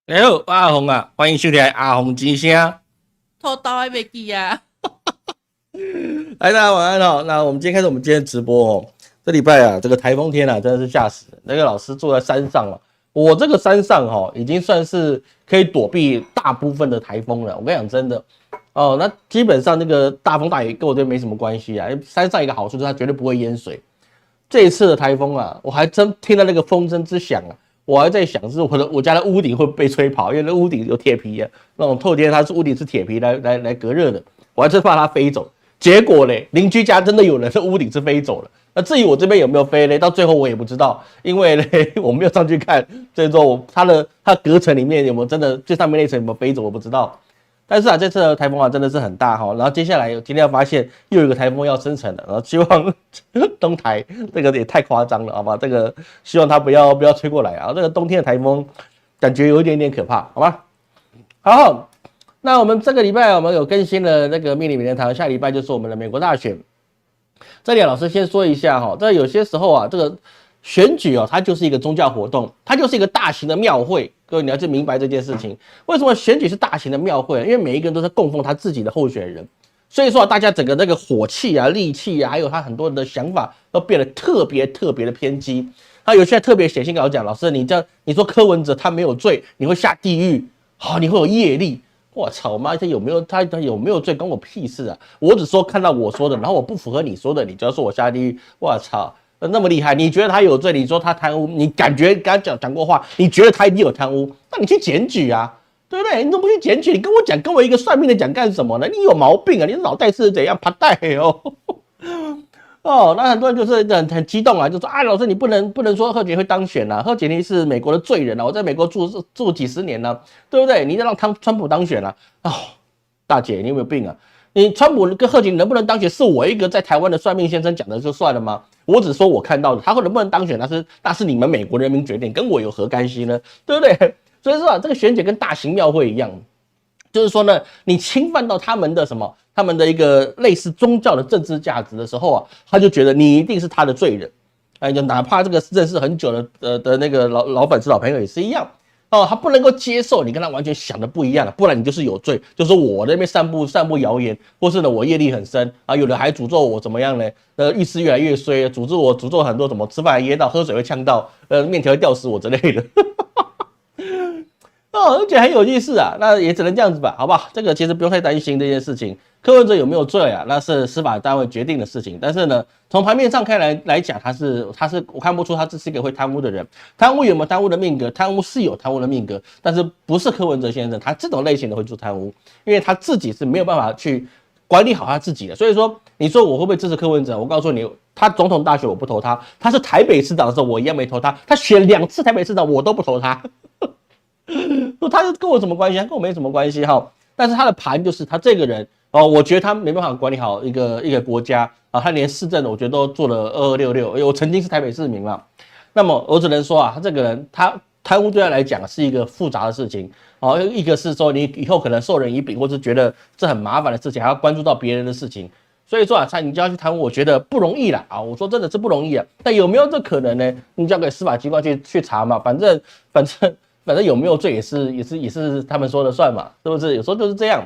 你好，阿红啊，欢迎收听阿红之声。偷刀还没记啊！大家晚安哦。那我们今天开始我们今天直播哦。这礼拜啊，这个台风天啊，真的是吓死人。那个老师坐在山上啊，我这个山上哈、已经算是可以躲避大部分的台风了。我跟你讲真的哦，那基本上那个大风大雨跟我这没什么关系啊。山上一个好处就是它绝对不会淹水。这一次的台风啊，我还真听到那个风声之响啊，我还在想是我家的屋顶会被吹跑，因为那屋顶有铁皮啊，那种透天它是屋顶是铁皮来隔热的，我还真怕它飞走。结果嘞，邻居家真的有人的屋顶是飞走了。那至于我这边有没有飞嘞，到最后我也不知道，因为嘞我没有上去看，所以说它隔层里面有没有真的最上面那层有没有飞走，我不知道。但是啊，这次的台风啊真的是很大哈，然后接下来今天要发现又有一个台风要生成了，然后希望东台这个也太夸张了，好吧？这个希望它不要吹过来啊，这个冬天的台风感觉有一点点可怕，好吧？好，那我们这个礼拜我们有更新了那个命理名人堂，下礼拜就是我们的美国大选。这里老师先说一下哈，这有些时候啊，这个选举哦，它就是一个宗教活动，它就是一个大型的庙会。各位你要去明白这件事情，为什么选举是大型的庙会？因为每一个人都在供奉他自己的候选人，所以说啊，大家整个那个火气啊、戾气啊，还有他很多人的想法都变得特别的偏激。他有些人特别写信跟我讲，老师，你说柯文哲他没有罪，你会下地狱，好、你会有业力。我操！我妈，他有没有罪，关我屁事啊！我只说看到我说的，然后我不符合你说的，你就要说我下地狱。我操！那么厉害，你觉得他有罪？你说他贪污，你感觉跟他讲过话，你觉得他一定有贪污，那你去检举啊，对不对？你怎么不去检举？你跟我讲，跟我一个算命的讲干什么呢？你有毛病啊！你脑袋是怎样？趴带哦。哦，那很多人就是很激动啊，就说啊，老师你不能说贺锦会当选啊，贺锦丽是美国的罪人啊，我在美国住几十年了、啊，对不对？你要让川普当选啊？哦，大姐你有没有病啊？你川普跟贺锦能不能当选，是我一个在台湾的算命先生讲的就算了吗？我只说我看到的，他能不能当选，那是你们美国人民决定，跟我有何干系呢？对不对？所以说啊，这个选举跟大型庙会一样。就是说呢，你侵犯到他们的什么，他们的一个类似宗教的政治价值的时候啊，他就觉得你一定是他的罪人，哎，就哪怕这个认识很久的那个老粉丝老朋友也是一样哦，他不能够接受你跟他完全想的不一样，不然你就是有罪，就是我那边散布谣言，或是呢我业力很深啊，有的还诅咒我怎么样呢？意思越来越衰，诅咒很多什么吃饭噎到，喝水会呛到，面条会吊死我之类的。哦，而且很有意思啊，那也只能这样子吧，好不好？这个其实不用太担心这件事情。柯文哲有没有罪啊？那是司法单位决定的事情。但是呢，从盘面上看来讲，他是我看不出他这是一个会贪污的人。贪污有没有贪污的命格？贪污是有贪污的命格，但是不是柯文哲先生他这种类型的会做贪污，因为他自己是没有办法去管理好他自己的。所以说，你说我会不会支持柯文哲？我告诉你，他总统大选我不投他，他是台北市长的时候我一样没投他，他选2次台北市长我都不投他。他跟我什么关系？他跟我没什么关系哈。但是他的盘就是他这个人哦，我觉得他没办法管理好一个国家啊，他连市政我觉得都做了2266。我曾经是台北市民嘛，那么我只能说啊，他这个人他贪污对他来讲是一个复杂的事情哦。一个是说你以后可能授人以柄，或是觉得这很麻烦的事情，还要关注到别人的事情。所以说啊，你就要去贪污，我觉得不容易啦啊！我说真的是不容易啊。但有没有这可能呢？你交给司法机关去查嘛，反正有没有罪也是他们说了算嘛，是不是？有时候就是这样，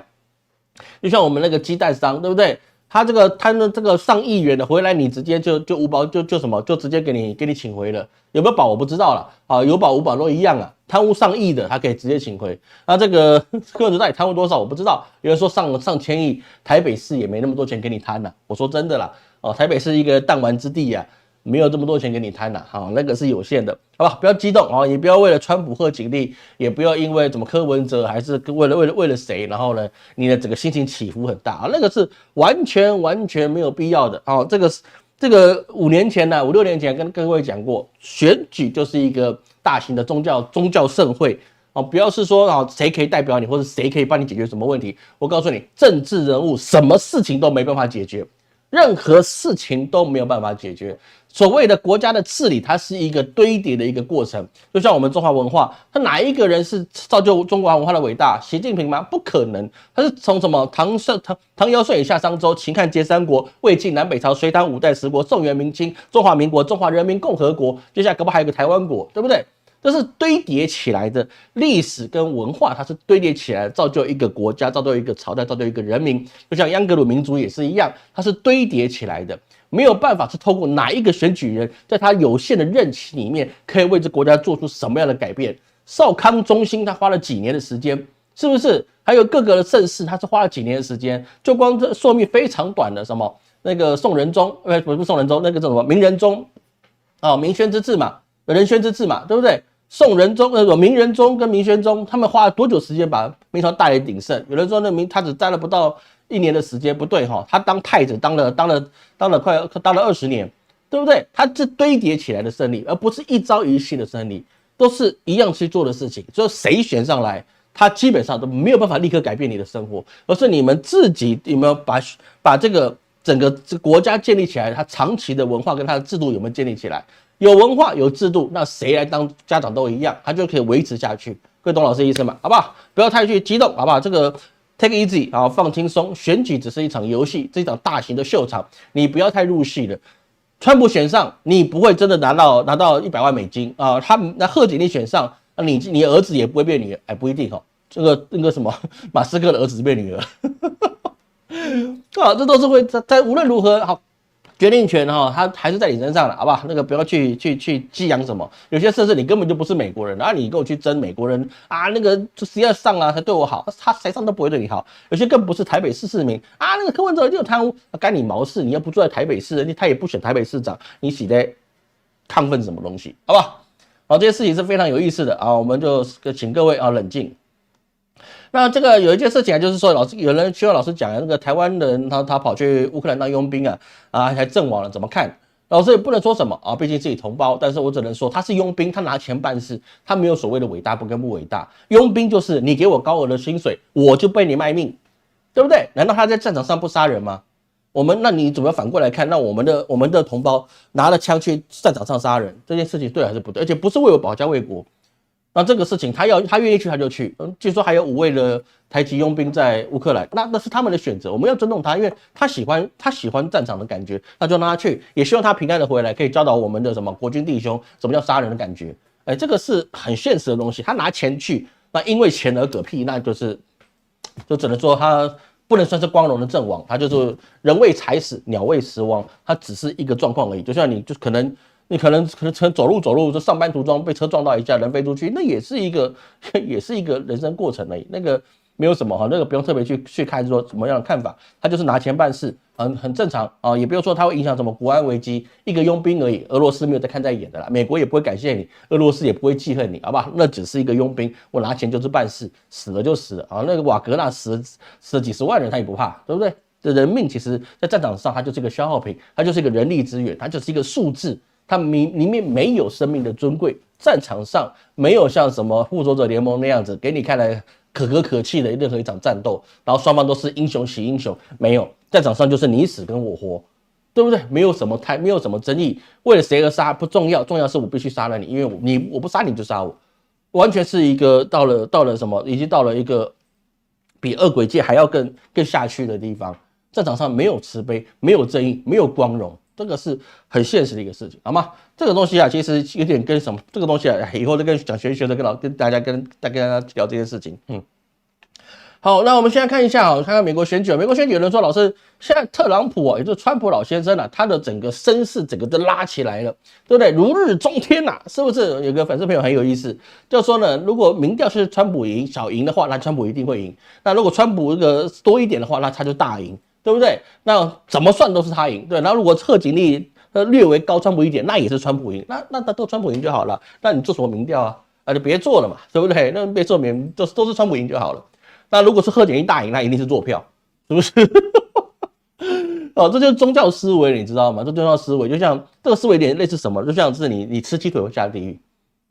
就像我们那个鸡蛋商，对不对？他的这个上亿元的回来，你直接就无保就什么，就直接给你请回了，有没有保我不知道了啊，有保无保都一样啊。贪污上亿的，他可以直接请回。那这个柯文哲到底贪污多少我不知道，有人说上千亿，台北市也没那么多钱给你贪呐、啊。我说真的啦，哦，台北是一个弹丸之地呀、啊。没有这么多钱给你贪呐、啊，好，那个是有限的，好吧？不要激动啊，也不要为了川普贺锦丽，也不要因为怎么柯文哲，还是为了谁，然后呢，你的整个心情起伏很大啊，那个是完全没有必要的啊。这个5年前呢，5、6年前跟各位讲过，选举就是一个大型的宗教盛会啊，不要是说啊谁可以代表你，或者谁可以帮你解决什么问题。我告诉你，政治人物什么事情都没办法解决。任何事情都没有办法解决。所谓的国家的治理，它是一个堆叠的一个过程。就像我们中华文化，他哪一个人是造就中华文化的伟大？习近平吗？不可能。他是从什么唐尧舜禹夏商周，秦汉皆三国，魏晋南北朝，隋唐五代十国，宋元明清，中华民国，中华人民共和国，接下来搞不好还有个台湾国，对不对？这是堆叠起来的历史跟文化，它是堆叠起来造就一个国家，造就一个朝代，造就一个人民。就像央格鲁民族也是一样，它是堆叠起来的，没有办法是透过哪一个选举人在他有限的任期里面可以为这国家做出什么样的改变。少康中兴他花了几年的时间，是不是？还有各个的盛世，他是花了几年的时间，就光这寿命非常短的什么那个宋仁宗，不是宋仁宗，那个叫什么明仁宗啊，明宣之治嘛，仁宣之治嘛，对不对？宋仁宗明仁宗跟明宣宗，他们花了多久时间把明朝大为鼎盛？有人说那他只待了不到1年的时间，不对哈，他当太子当了20年，对不对？他是堆叠起来的胜利，而不是一朝一夕的胜利，都是一样去做的事情。所以谁选上来，他基本上都没有办法立刻改变你的生活，而是你们自己有没有把这个整个国家建立起来，他长期的文化跟他的制度有没有建立起来？有文化有制度，那谁来当家长都一样，他就可以维持下去。各位懂老师的意思吗？好不好？不要太去激动，好不好？这个 take it easy 啊，放轻松。选举只是一场游戏，这一场大型的秀场，你不要太入戏了。川普选上，你不会真的拿到$100万啊。那贺锦丽选上，你儿子也不会变女儿，哎，不一定哦。那个什么，马斯克的儿子变女儿，啊，这都是会在无论如何好。决定权哈，他还是在你身上了，好不好？那个不要去激扬什么，有些甚至你根本就不是美国人，然后你跟我去争美国人啊，那个谁要上啊才对我好，他谁上都不会对你好。有些更不是台北市市民啊，那个柯文哲就有贪污，干你毛事？你又不住在台北市，他也不选台北市长，你写在亢奋什么东西，好不好？好，这些事情是非常有意思的啊，我们就请各位啊冷静。那这个有一件事情啊，就是说有人希望老师讲那个台湾人他跑去乌克兰当佣兵还阵亡了，怎么看？老师也不能说什么啊，毕竟自己同胞，但是我只能说他是佣兵，他拿钱办事，他没有所谓的伟大不跟不伟大。佣兵就是你给我高额的薪水，我就被你卖命，对不对？难道他在战场上不杀人吗？那你怎么反过来看？那我们的同胞拿了枪去战场上杀人，这件事情对还是不对？而且不是为我保家卫国。那这个事情他愿意去他就去，据说还有5位的台籍佣兵在乌克兰，那是他们的选择，我们要尊重他，因为他喜欢战场的感觉，那就让他去，也希望他平安的回来，可以教导我们的什么国军弟兄什么叫杀人的感觉。这个是很现实的东西，他拿钱去，那因为钱而嗝屁，那就只能说他不能算是光荣的阵亡，他就是人为财死，鸟为食亡，他只是一个状况而已。就像你可能走路就上班途中被车撞到一下，人飞出去，那也是一个人生过程而已。那个没有什么那个不用特别去看说什么样的看法，他就是拿钱办事，很正常啊，也不用说他会影响什么国安危机，一个佣兵而已，俄罗斯没有在看在眼的啦，美国也不会感谢你，俄罗斯也不会记恨你，好不好？那只是一个佣兵，我拿钱就是办事，死了就死了啊。那个瓦格纳死了几十万人他也不怕，对不对？这人命其实在战场上它就是一个消耗品，它就是一个人力资源，它就是一个数字。它里面没有生命的尊贵，战场上没有像什么复仇者联盟那样子给你看来可歌可泣的任何一场战斗，然后双方都是英雄惜英雄，没有，战场上就是你死跟我活，对不对？没有什么争议，为了谁而杀不重要，重要是我必须杀了你，因为我不杀你就杀我，完全是一个到了什么，已经到了一个比恶鬼界还要更下去的地方。战场上没有慈悲，没有正义，没有光荣。这个是很现实的一个事情，好吗？这个东西其实有点跟什么？这个东西以后再跟讲玄学的跟大家聊这件事情。好，那我们现在看一下看看美国选举。美国选举有人说，老师，现在特朗普也就是川普老先生他的整个声势整个都拉起来了，对不对？如日中天是不是？有个粉丝朋友很有意思，就说呢，如果民调是川普小赢的话，那川普一定会赢；那如果川普多一点的话，那他就大赢。对不对？那怎么算都是他赢，对。然后如果贺锦丽略微高川普一点，那也是川普赢，那都川普赢就好了。那你做什么民调就别做了嘛，对不对？那别做都是川普赢就好了。那如果是贺锦丽大赢，那一定是做票，是不是？这就是宗教思维，你知道吗？这宗教思维就像这个思维有点类似什么？就像是你吃鸡腿会下地狱，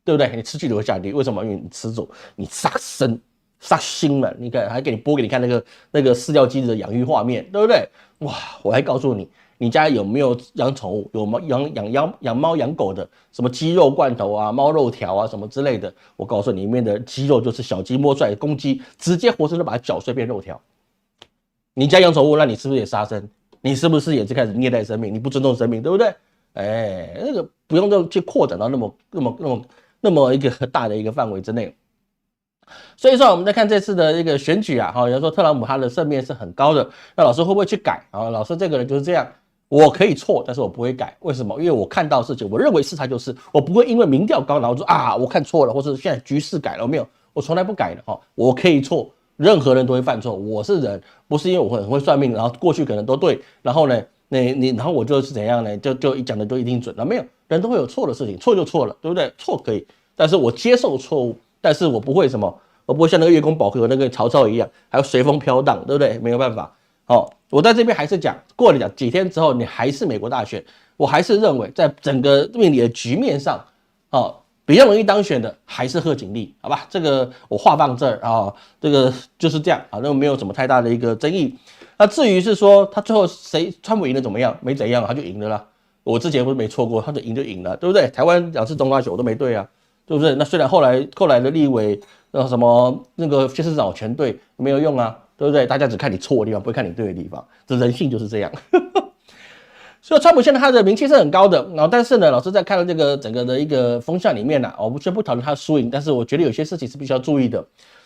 对不对？你吃鸡腿会下地狱，为什么？因为你吃走，你杀生。杀心了，你看还给你播给你看那个饲料机的养育画面，对不对？哇！我还告诉你，你家有没有养宠物？有养猫养狗的，什么鸡肉罐头猫肉条什么之类的？我告诉你，里面的鸡肉就是小鸡摸出来的公鸡，直接活生生把它搅碎变肉条。你家养宠物，那你是不是也杀生？你是不是也是开始虐待生命？你不尊重生命，对不对？那个不用去扩展到那么那么一个大的一个范围之内。所以说我们在看这次的一个选举啊，有人说特朗普他的胜面是很高的，那老师会不会去改啊？老师这个人就是这样，我可以错，但是我不会改，为什么？因为我看到事情，我认为是他就是，我不会因为民调高，然后说啊我看错了，或者现在局势改了没有？我从来不改的哈，我可以错，任何人都会犯错，我是人，不是因为我很会算命，然后过去可能都对，然后呢，然后我就是怎样呢？就一讲的就一定准了，没有，人都会有错的事情，错就错了，对不对？错可以，但是我接受错误。但是我不会什么，我不会像那个月宫宝盒那个曹操一样，还要随风飘荡，对不对？没有办法。我在这边还是讲，过了几天之后，你还是美国大选，我还是认为在整个命理的局面上，比较容易当选的还是贺锦丽，好吧？这个我话放这儿啊，这个就是这样啊，那没有什么太大的一个争议。那至于是说他最后川普赢的怎么样，没怎样，他就赢了啦。我之前不是没错过，他就赢了，对不对？台湾2次总统大选我都没对啊。对不对？那虽然后来的立委什么那个县市长全对，没有用啊，对不对？大家只看你错的地方，不会看你对的地方，这人性就是这样。所以川普现在他的名气是很高的，然后但是呢，老师在看到这个整个的一个风向里面呢，我们先不讨论他输赢，但是我觉得有些事情是必须要注意的。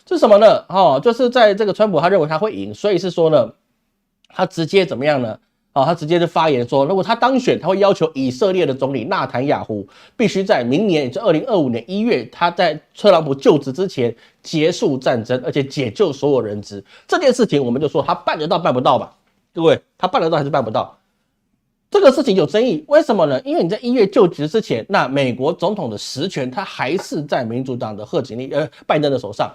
是什么呢？就是在这个川普他认为他会赢，所以是说呢，他直接怎么样呢？他直接就发言说，如果他当选，他会要求以色列的总理纳坦雅胡必须在明年，也就2025年1月，他在特朗普就职之前结束战争，而且解救所有人质。这件事情我们就说他办得到办不到吧？各位，他办得到还是办不到？这个事情有争议，为什么呢？因为你在1月就职之前，那美国总统的实权他还是在民主党的拜登的手上。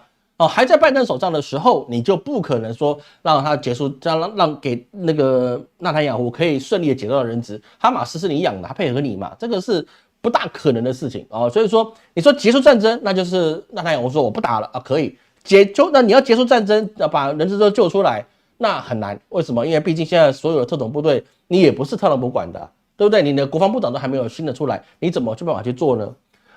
还在拜登手上的时候，你就不可能说让他结束，让给那个纳坦雅胡可以顺利的解到人质。哈马斯是你养的，他配合你嘛，这个是不大可能的事情啊。所以说，你说结束战争，那就是纳坦雅胡说我不打了啊，可以那你要结束战争，把人质都救出来，那很难。为什么？因为毕竟现在所有的特种部队，你也不是特朗普管的，对不对？你的国防部长都还没有新的出来，你怎么去办法去做呢？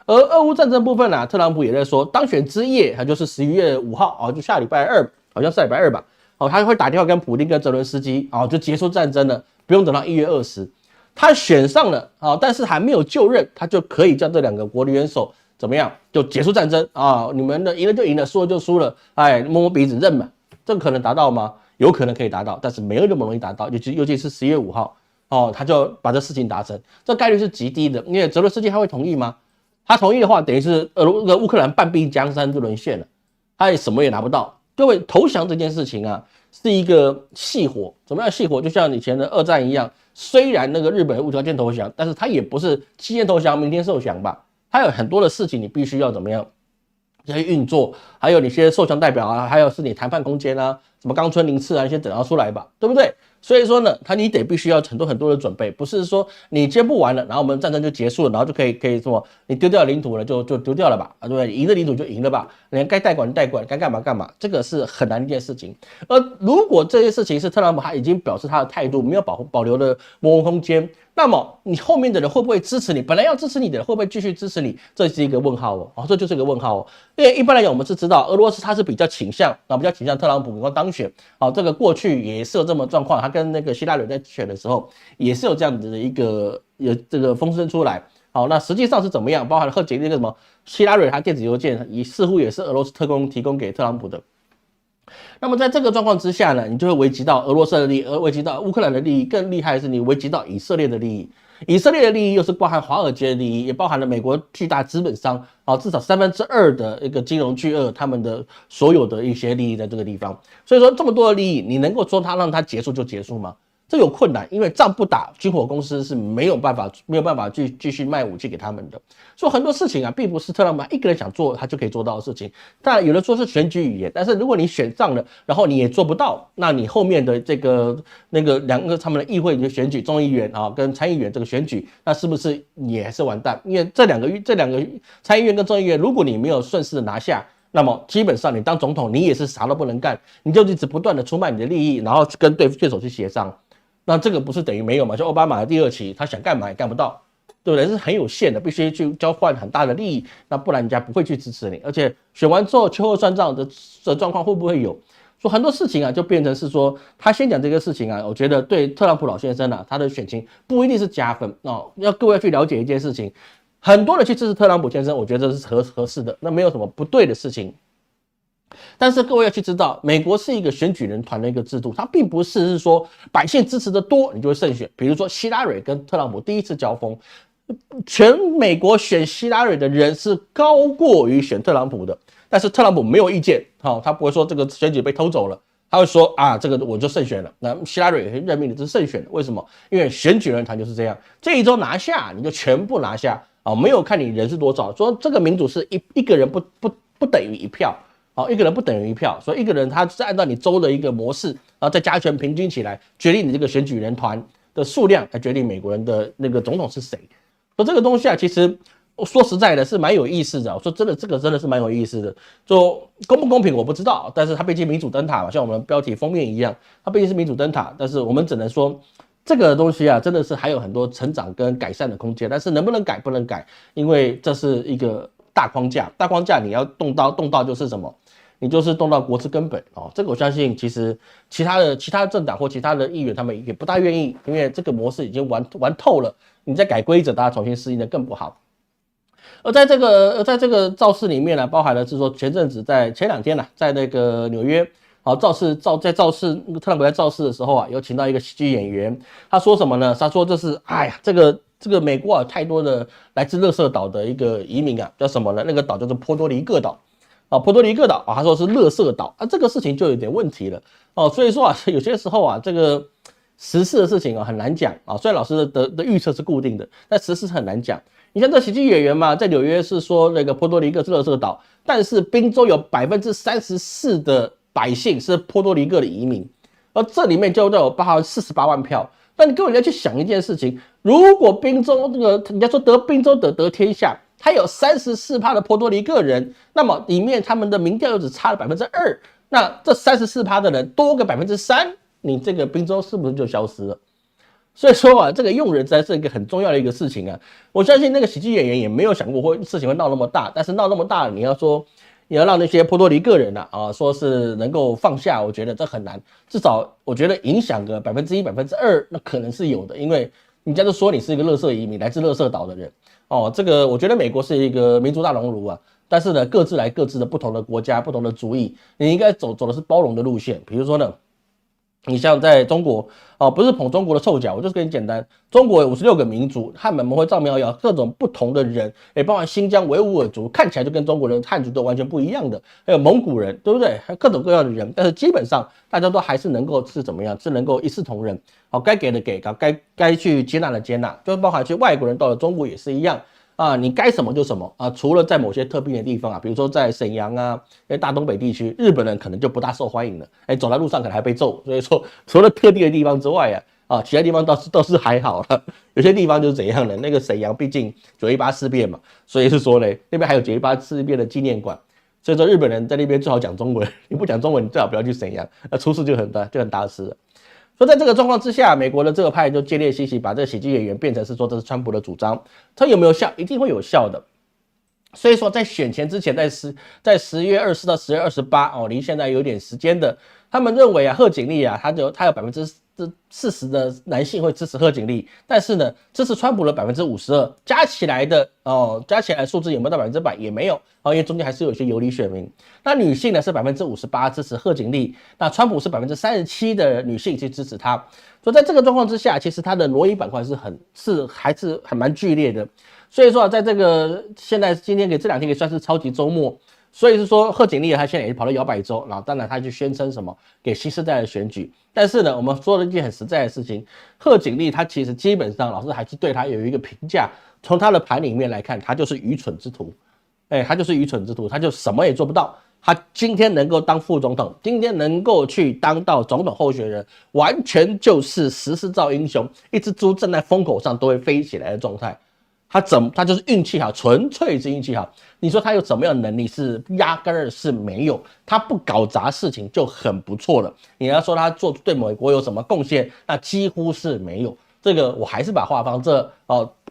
而俄乌战争部分特朗普也在说，当选之夜，他就是11月5号就下礼拜二，好像是礼拜二吧，他会打电话跟普丁跟泽伦斯基就结束战争了，不用等到1月20。他选上了但是还没有就任，他就可以叫这2个国的元首怎么样，就结束战争你们的赢了就赢了，输了就输了，摸摸鼻子认嘛，这个可能达到吗？有可能可以达到，但是没有那么容易达到，尤其是11月5号他就把这事情达成，这概率是极低的，因为泽伦斯基他会同意吗？他同意的话，等于是乌克兰半壁江山就沦陷了，他也什么也拿不到。各位，投降这件事情是一个细活，怎么样细活？就像以前的2战一样，虽然那个日本无条件投降，但是他也不是今天投降明天受降吧？他有很多的事情你必须要怎么样这些运作，还有你些受降代表还有是你谈判空间什么冈村宁次那些等要出来吧，对不对？所以说呢，你得必须要很多的准备，不是说你接不完了，然后我们战争就结束了，然后就可以什么，你丢掉领土了就丢掉了吧，对不对？赢的领土就赢了吧，你该代管代管，该干嘛干嘛，这个是很难的一件事情。而如果这些事情是特朗普他已经表示他的态度，没有保留的模糊空间，那么你后面的人会不会支持你？本来要支持你的人会不会继续支持你？这是一个问号这就是一个问号因为一般来讲，我们是知道俄罗斯他是比较倾向特朗普能够当选这个过去也是有这么状况，他跟那个希拉里在选的时候也是有这样子的一个这个风声出来。那实际上是怎么样？包含贺锦丽那个什么希拉里他电子邮件似乎也是俄罗斯特工提供给特朗普的。那么在这个状况之下呢，你就会危及到俄罗斯的利益，危及到乌克兰的利益，更厉害的是你危及到以色列的利益。以色列的利益又是包含华尔街的利益，也包含了美国巨大资本商至少2/3的一个金融巨鳄他们的所有的一些利益在这个地方。所以说这么多的利益，你能够说让它结束就结束吗？这有困难，因为仗不打，军火公司是没有办法继续卖武器给他们的。所以很多事情并不是特朗普一个人想做他就可以做到的事情。当然有人说是选举语言，但是如果你选上了，然后你也做不到，那你后面的这个两个他们的议会的选举，众议员跟参议员这个选举，那是不是也还是完蛋？因为这两个参议院跟众议院，如果你没有顺势的拿下，那么基本上你当总统，你也是啥都不能干，你就一直不断的出卖你的利益，然后跟对手去协商。那这个不是等于没有嘛？就奥巴马的第2期，他想干嘛也干不到，对不对？是很有限的，必须去交换很大的利益，那不然人家不会去支持你。而且选完之后秋后算账的状况会不会有？说很多事情就变成是说他先讲这个事情我觉得对特朗普老先生他的选情不一定是加分要各位去了解一件事情。很多人去支持特朗普先生，我觉得这是合适的，那没有什么不对的事情。但是各位要去知道，美国是一个选举人团的一个制度，它并不是说百姓支持的多你就会胜选。比如说希拉蕊跟特朗普第一次交锋，全美国选希拉蕊的人是高过于选特朗普的，但是特朗普没有意见，他不会说这个选举被偷走了，他会说啊，这个我就胜选了。那希拉蕊任命的这是胜选的，为什么？因为选举人团就是这样，这一周拿下你就全部拿下啊，没有看你人是多少，说这个民主是一个人不等于一票。一个人不等于一票，所以一个人他是按照你州的一个模式，然后再加权平均起来，决定你这个选举人团的数量，来决定美国人的那个总统是谁。说这个东西啊，其实说实在的是蛮有意思的。我说真的，这个真的是蛮有意思的。就公不公平我不知道，但是它毕竟民主灯塔嘛，像我们标题封面一样，它毕竟是民主灯塔。但是我们只能说，这个东西啊，真的是还有很多成长跟改善的空间。但是能不能改，不能改，因为这是一个大框架，大框架你要动到就是什么？你就是动到国之根本哦，这个我相信，其实其他的政党或其他的议员他们也不大愿意，因为这个模式已经玩透了，你再改规则，大家重新适应的更不好。而在这个造势里面呢，包含了是说前阵子前2天呢，在那个纽约，在造势特朗普在造势的时候啊，有请到一个喜剧演员，他说什么呢？他说就是哎呀，这个美国有太多的来自垃圾岛的一个移民啊，叫什么呢？那个岛叫做波多黎各岛。波多黎各岛啊，他说是垃圾岛啊，这个事情就有点问题了哦。所以说啊，有些时候啊，这个时事的事情啊很难讲啊。虽然老师的预测是固定的，但时事很难讲。你像这喜剧演员嘛，在纽约是说那个波多黎各是垃圾岛，但是宾州有34%的百姓是波多黎各的移民，而这里面就有包含48万票。那你各位要去想一件事情，如果宾州这个人家说得宾州得天下。他有34%的波多黎各人，那么里面他们的民调又只差了2%，那这34%的人多个3%，你这个宾州是不是就消失了？所以说啊，这个用人才是一个很重要的一个事情啊。我相信那个喜剧演员也没有想过事情会闹那么大，但是闹那么大，你要让那些波多黎各人说是能够放下，我觉得这很难。至少我觉得影响个1%、2%，那可能是有的，因为人家就说你是一个垃圾移民，来自垃圾岛的人。这个我觉得美国是一个民族大熔炉啊，但是呢，各自来各自的不同的国家、不同的族裔，你应该走的是包容的路线。比如说呢，你像在中国不是捧中国的臭脚，我就是跟你简单，中国有56个民族，汉满蒙回藏苗瑶各种不同的人，也包含新疆维吾尔族，看起来就跟中国人汉族都完全不一样的，还有蒙古人，对不对？还有各种各样的人，但是基本上大家都还是能够是怎么样？是能够一视同仁。该给的给，该去接纳的接纳，就包含去外国人到了中国也是一样啊，你该什么就什么啊，除了在某些特定的地方啊，比如说在沈阳啊，大东北地区，日本人可能就不大受欢迎了，走在路上可能还被揍，所以说除了特定的地方之外其他地方倒是还好了，有些地方就是怎样的，那个沈阳毕竟918事变嘛，所以是说呢，那边还有918事变的纪念馆。所以说日本人在那边最好讲中文，你不讲中文，你最好不要去沈阳，那出事就很大事了。所以在这个状况之下，美国的这个派就借猎嬉戏，把这个喜剧演员变成是说这是川普的主张，它有没有效？一定会有效的。所以说在选前之前，在10月24到10月28离现在有点时间的，他们认为贺锦丽他有40%的男性会支持贺锦丽，但是呢，支持川普的52%，加起来数字有没有到100%？也没有因为中间还是有一些游离选民。那女性呢是58%支持贺锦丽，那川普是37%的女性去支持他。所以在这个状况之下，其实他的挪移板块还是很蛮剧烈的。所以说在这个现在今天这2天可以算是超级周末。所以是说贺锦丽他现在也跑到摇摆州，然后当然他去宣称什么给新时代的选举，但是呢，我们说了一件很实在的事情，贺锦丽他其实基本上老师还是对他有一个评价，从他的盘里面来看，他就是愚蠢之徒，他就是愚蠢之徒，他就什么也做不到。他今天能够当副总统，今天能够去当到总统候选人，完全就是时势造英雄，一只猪站在风口上都会飞起来的状态。他就是运气好，纯粹是运气好。你说他有什么样的能力？是压根儿是没有。他不搞砸事情就很不错了。你要说他对美国有什么贡献，那几乎是没有。这个我还是把话放这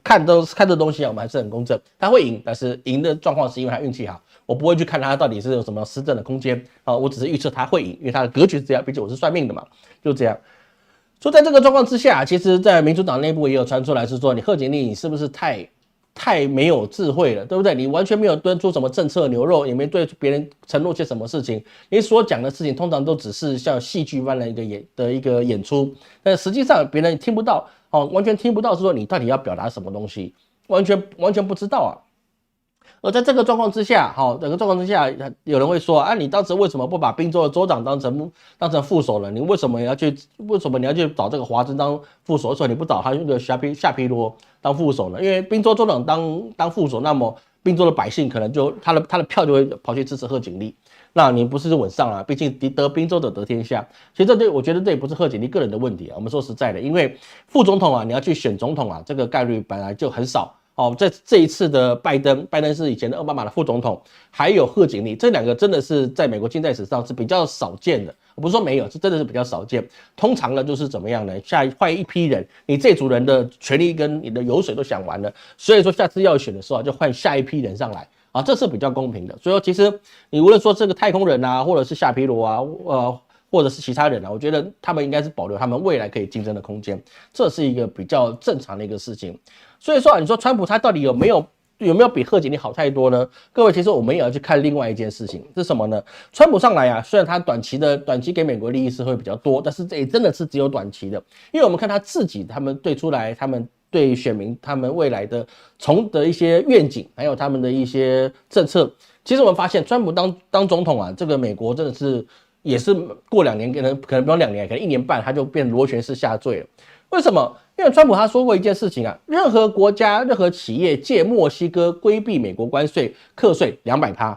看这东西我们还是很公正。他会赢，但是赢的状况是因为他运气好。我不会去看他到底是有什么施政的空间我只是预测他会赢，因为他的格局是这样，毕竟我是算命的嘛，就这样。所以在这个状况之下，其实在民主党内部也有传出来是说，你贺锦丽你是不是太太没有智慧了，对不对？你完全没有端出什么政策牛肉，也没对别人承诺些什么事情，你所讲的事情通常都只是像戏剧般的一个演出，但实际上别人听不到，完全听不到是说你到底要表达什么东西，完全不知道啊。而在这个状况之下，整个状况之下，有人会说啊，你当时为什么不把宾州的州长当成副手呢？你为什么你要去找这个华珍当副手？为什么你不找他那个夏皮罗当副手呢？因为宾州州长当副手，那么宾州的百姓可能就他的票就会跑去支持贺锦丽，那你不是稳上了？毕竟得宾州的得天下。其实我觉得这也不是贺锦丽个人的问题啊。我们说实在的，因为副总统啊，你要去选总统啊，这个概率本来就很少。在这一次的拜登是以前的奥巴马的副总统，还有贺锦丽，这两个真的是在美国近代史上是比较少见的。我不是说没有，是真的是比较少见。通常呢就是怎么样呢？换一批人，你这组人的权利跟你的油水都想完了，所以说下次要选的时候就换下一批人上来啊，这是比较公平的。所以说其实你无论说这个太空人啊，或者是夏皮罗啊，或者是其他人啊，我觉得他们应该是保留他们未来可以竞争的空间，这是一个比较正常的一个事情。所以说，你说川普他到底有没有比贺锦丽好太多呢？各位，其实我们也要去看另外一件事情是什么呢？川普上来啊，虽然他短期给美国利益是会比较多，但是这也真的是只有短期的，因为我们看他自己，他们对选民他们未来的一些愿景，还有他们的一些政策，其实我们发现川普当总统啊，这个美国真的是也是过2年，可能不用2年，可能1年半他就变螺旋式下坠了。为什么？因为川普他说过一件事情啊，任何国家、任何企业借墨西哥规避美国关税课税200%，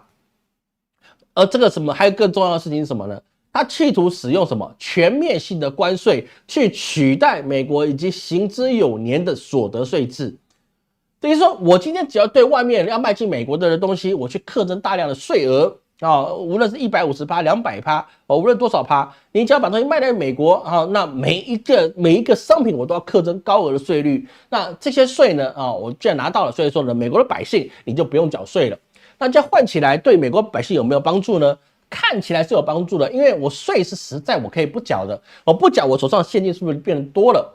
而这个还有更重要的事情是什么呢？他企图使用什么全面性的关税去取代美国已经行之有年的所得税制。等于说，我今天只要对外面要卖进美国的东西，我去课征大量的税额。无论是150%、200%，无论多少%，你只要把东西卖在美国那每一个商品我都要课征高额的税率。那这些税呢我既然拿到了，所以说呢，美国的百姓你就不用缴税了。那这样换起来对美国百姓有没有帮助呢？看起来是有帮助的，因为我税是实在我可以不缴的，我不缴我手上的现金是不是变得多了？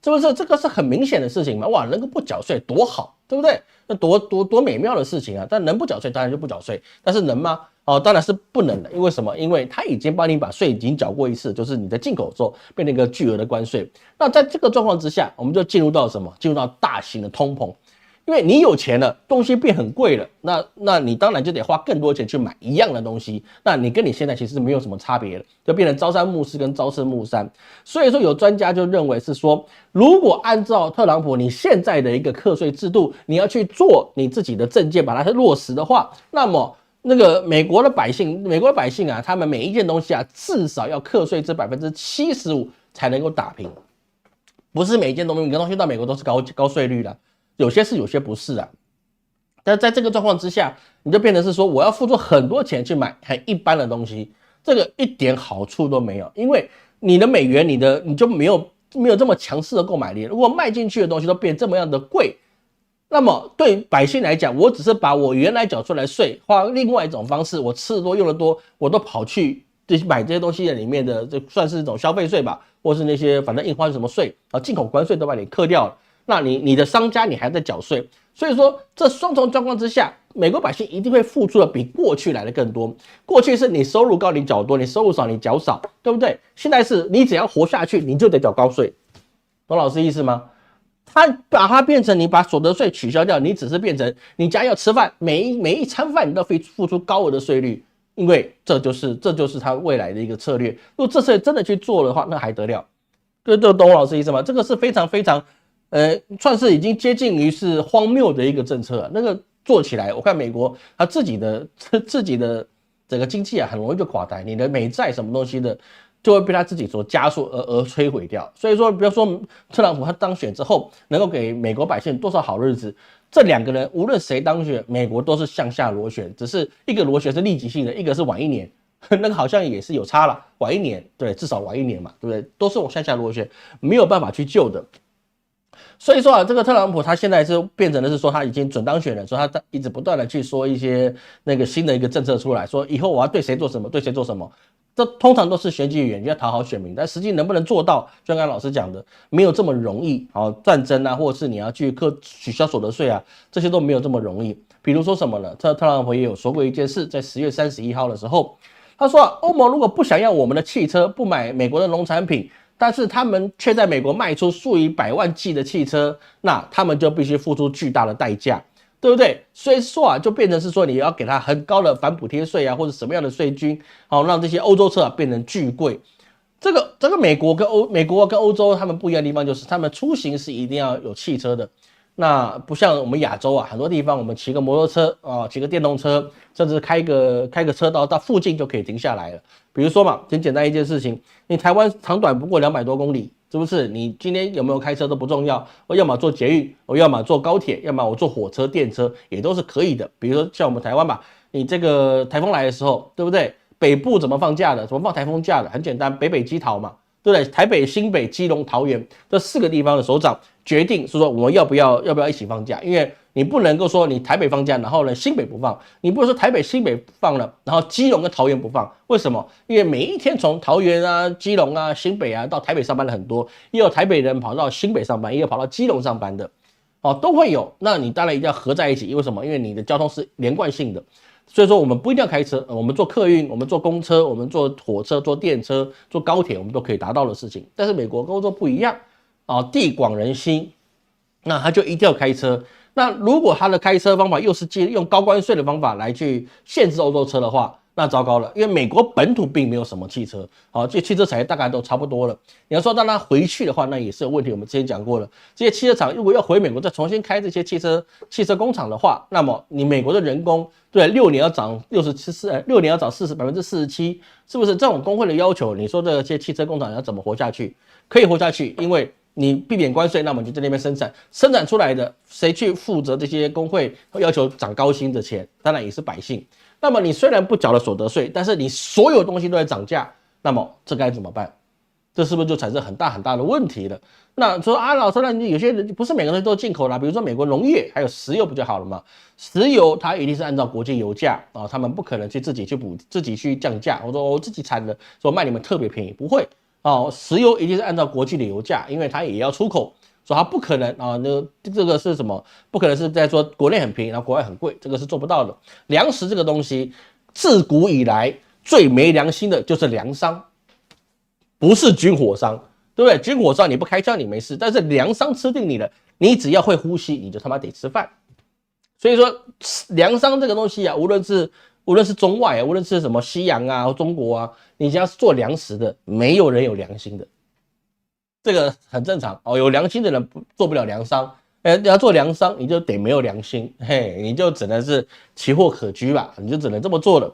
是不是？这个是很明显的事情嘛？哇，能够不缴税多好，对不对？那多美妙的事情啊！但能不缴税当然就不缴税，但是能吗？当然是不能的。因为什么？因为他已经帮你把税已经缴过一次，就是你的进口之后变成一个巨额的关税。那在这个状况之下，我们就进入到什么？进入到大型的通膨。因为你有钱了，东西变很贵了，那你当然就得花更多钱去买一样的东西，那你跟你现在其实没有什么差别了，就变成朝三暮四跟朝四暮三。所以说有专家就认为是说，如果按照特朗普你现在的一个课税制度，你要去做你自己的政见把它落实的话，那么那个美国的百姓啊，他们每一件东西啊，至少要课税至75%才能够打平，不是每一件东西，每个东西到美国都是高税率的。有些是，有些不是啊。但在这个状况之下，你就变成是说，我要付出很多钱去买很一般的东西，这个一点好处都没有，因为你的美元，你就没有这么强势的购买力。如果卖进去的东西都变这么样的贵，那么对百姓来讲，我只是把我原来缴出来的税，花另外一种方式，我吃的多用的多，我都跑去买这些东西里面的，这算是一种消费税吧，或是那些反正印花什么税啊，进口关税都把你课掉了。那你的商家你还在缴税，所以说这双重状况之下，美国百姓一定会付出的比过去来的更多。过去是你收入高你缴多，你收入少你缴少，对不对？现在是你只要活下去，你就得缴高税，懂老师意思吗？他把它变成你把所得税取消掉，你只是变成你家要吃饭，每一餐饭你都会付出高额的税率，因为这就是他未来的一个策略。如果这次真的去做的话，那还得了？这懂老师意思吗？这个是非常非常。算是已经接近于是荒谬的一个政策了。那个做起来，我看美国他自己的整个经济啊，很容易就垮台。你的美债什么东西的，就会被他自己所加速而摧毁掉。所以说，比如说特朗普他当选之后，能够给美国百姓多少好日子？这两个人无论谁当选，美国都是向下螺旋，只是一个螺旋是立即性的，一个是晚1年。那个好像也是有差了，晚1年，对，至少晚1年嘛，对不对？都是往向下螺旋，没有办法去救的。所以说啊，这个特朗普他现在是变成的是说他已经准当选了，所以他一直不断的去说一些那个新的一个政策出来，说以后我要对谁做什么，对谁做什么。这通常都是选举演员要讨好选民，但实际能不能做到，就像刚才老师讲的，没有这么容易。战争啊，或者是你要去取消所得税啊，这些都没有这么容易。比如说什么呢？特朗普也有说过一件事，在10月31号的时候，他说欧盟如果不想要我们的汽车，不买美国的农产品，但是他们却在美国卖出数以百万计的汽车，那他们就必须付出巨大的代价。对不对？所以说啊，就变成是说你要给他很高的反补贴税啊，或者什么样的税金，让这些欧洲车啊变成巨贵。这个美国跟欧洲他们不一样的地方就是，他们出行是一定要有汽车的。那不像我们亚洲啊，很多地方我们骑个摩托车啊，骑个电动车，甚至开个车道到附近就可以停下来了。比如说嘛，很简单一件事情，你台湾长短不过200多公里。是不是？你今天有没有开车都不重要，我要么坐捷运，我要么坐高铁，要么我坐火车、电车，也都是可以的。比如说像我们台湾吧，你这个台风来的时候，对不对？北部怎么放假的？怎么放台风假的？很简单，北北基桃嘛，对不对？台北、新北、基隆、桃园这4个地方的首长决定是说我们要不要一起放假，因为你不能够说你台北放假，然后呢新北不放，你不能说台北、新北放了，然后基隆跟桃园不放，为什么？因为每一天从桃园啊、基隆啊、新北啊到台北上班的很多，也有台北人跑到新北上班，也有跑到基隆上班的，都会有。那你当然一定要合在一起，因为什么？因为你的交通是连贯性的，所以说我们不一定要开车，我们坐客运，我们坐公车，我们坐火车、坐电车、坐高铁，我们都可以达到的事情。但是美国跟欧洲不一样地广人稀，那他就一定要开车。那如果他的开车方法又是用高关税的方法来去限制欧洲车的话，那糟糕了，因为美国本土并没有什么汽车，这汽车产业大概都差不多了。你要说让他回去的话，那也是有问题。我们之前讲过了，这些汽车厂如果要回美国再重新开这些汽车工厂的话，那么你美国的人工对6年要涨6年要涨47%，是不是？这种工会的要求，你说这些汽车工厂要怎么活下去？可以活下去，因为你避免关税，那么你就在那边生产出来的，谁去负责这些工会要求涨高薪的钱？当然也是百姓。那么你虽然不缴了所得税，但是你所有东西都在涨价，那么这该怎么办？这是不是就产生很大的问题了？那说老师，那有些人不是每个东西都进口啦，比如说美国农业还有石油不就好了吗？石油它一定是按照国际油价他们不可能去自己去降价，我说我自己产的，说卖你们特别便宜，不会。石油一定是按照国际的油价，因为它也要出口，所以它不可能这个是什么？不可能是在说国内很便宜，然后国外很贵，这个是做不到的。粮食这个东西，自古以来最没良心的就是粮商，不是军火商，对不对？军火商你不开枪你没事，但是粮商吃定你了，你只要会呼吸，你就他妈得吃饭。所以说粮商这个东西啊，无论是中外无论是什么西洋啊或中国啊，你只要是做粮食的，没有人有良心的，这个很正常有良心的人做不了粮商，你要做粮商，你就得没有良心，你就只能是奇货可居吧，你就只能这么做了。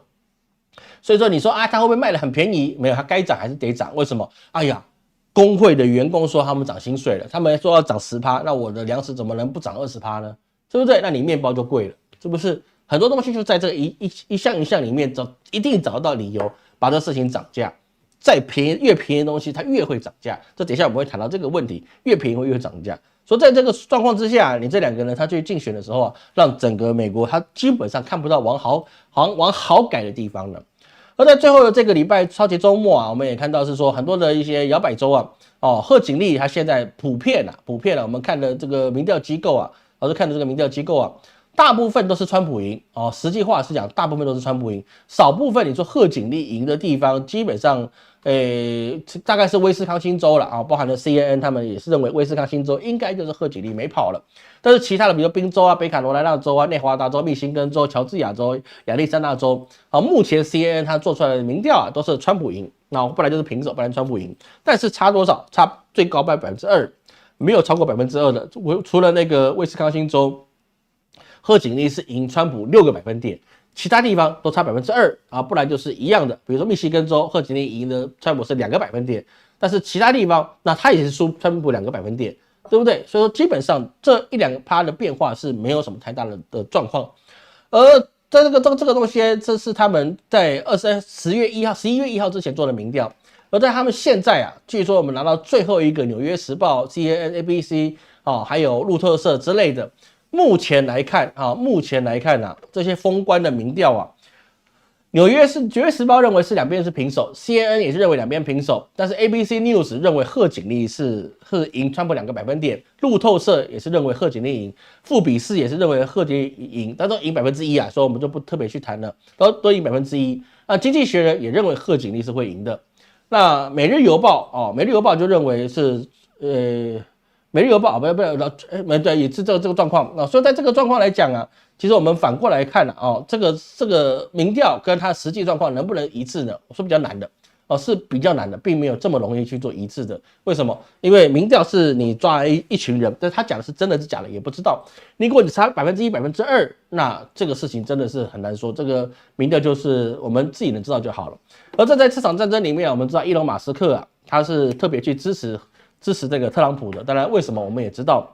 所以说你说他会不会卖得很便宜？没有，他该涨还是得涨。为什么？哎呀，工会的员工说他们涨薪水了，他们说要涨10%，那我的粮食怎么能不涨20%呢？对不对？那你面包就贵了，是不是？很多东西就在这一项一项里面一定找到理由把这事情涨价。再越便宜的东西它越会涨价，这等一下我们会谈到这个问题，越便宜会越涨价。所以在这个状况之下，你这2个人他去竞选的时候让整个美国他基本上看不到往好改的地方了。而在最后的这个礼拜超级周末我们也看到是说很多的一些摇摆州贺锦丽他现在普遍我们看的这个民调机构老师看的这个民调机构大部分都是川普赢实际话是讲大部分都是川普赢，少部分你说贺锦丽赢的地方，基本上大概是威斯康星州了包含了 CNN 他们也是认为威斯康星州应该就是贺锦丽没跑了，但是其他的比如宾州北卡罗来纳州内华达州、密西根州、乔治亚州、亚利桑那州目前 CNN 他做出来的民调都是川普赢，那不然就是平手，不然川普赢，但是差多少？差最高2%，没有超过2%的，除了那个威斯康星州。贺锦丽是赢川普6个百分点，其他地方都差2%不然就是一样的。比如说密西根州，贺锦丽赢的川普是2个百分点，但是其他地方那他也是输川普2个百分点，对不对？所以说基本上这1-2%的变化是没有什么太大的状况。而在这个东西，这是他们在11月1号之前做的民调，而在他们现在据说我们拿到最后一个《纽约时报》、CNN、ABC 还有路透社之类的。目前来看这些封关的民调九月时报认为是两边是平手 ，CNN 也是认为两边平手，但是 ABC News 认为贺锦丽是赢川普2个百分点，路透社也是认为贺锦丽赢，富比士也是认为贺锦丽赢，但都赢1%啊，所以我们就不特别去谈了，都赢1%。那经济学人也认为贺锦丽是会赢的。那每日邮报每日邮报就认为是每日邮报对，也是这个状况。那所以在这个状况来讲啊，其实我们反过来看这个民调跟它实际状况能不能一致呢？我说比较难的是比较难的，并没有这么容易去做一致的。为什么？因为民调是你抓一群人，但他讲的是真的是假的也不知道。如果你差1%、2%，那这个事情真的是很难说。这个民调就是我们自己能知道就好了。而在这场战争里面，我们知道伊隆马斯克啊，他是特别去支持这个特朗普的。当然，为什么我们也知道。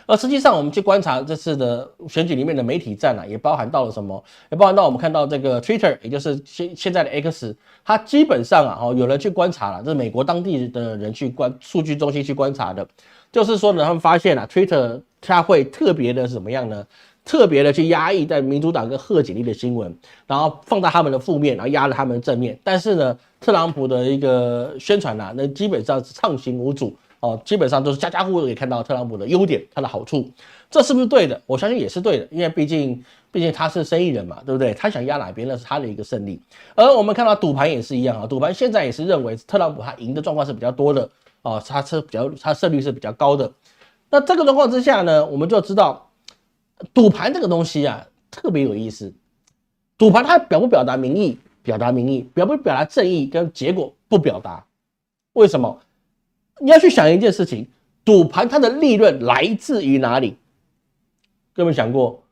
而实际上，我们去观察这次的选举里面的媒体战也包含到了什么？也包含到我们看到这个 Twitter， 也就是现在的 X， 它基本上有人去观察了，这是美国当地的人去数据中心去观察的，就是说呢，他们发现Twitter 它会特别的怎么样呢？特别的去压抑在民主党跟贺锦丽的新闻，然后放大他们的负面，然后压了他们的正面。但是呢，特朗普的一个宣传那基本上是畅行无阻。基本上都是家家户户都可以看到特朗普的优点，他的好处，这是不是对的？我相信也是对的，因为毕竟他是生意人嘛，对不对？他想压哪边那是他的一个胜利。而我们看到赌盘也是一样赌盘现在也是认为特朗普他赢的状况是比较多的他胜率是比较高的。那这个状况之下呢，我们就知道赌盘这个东西特别有意思。赌盘它表不表达民意？表达民意，表不表达正义跟结果不表达。为什么？你要去想一件事情，赌盘它的利润来自于哪里？各位想过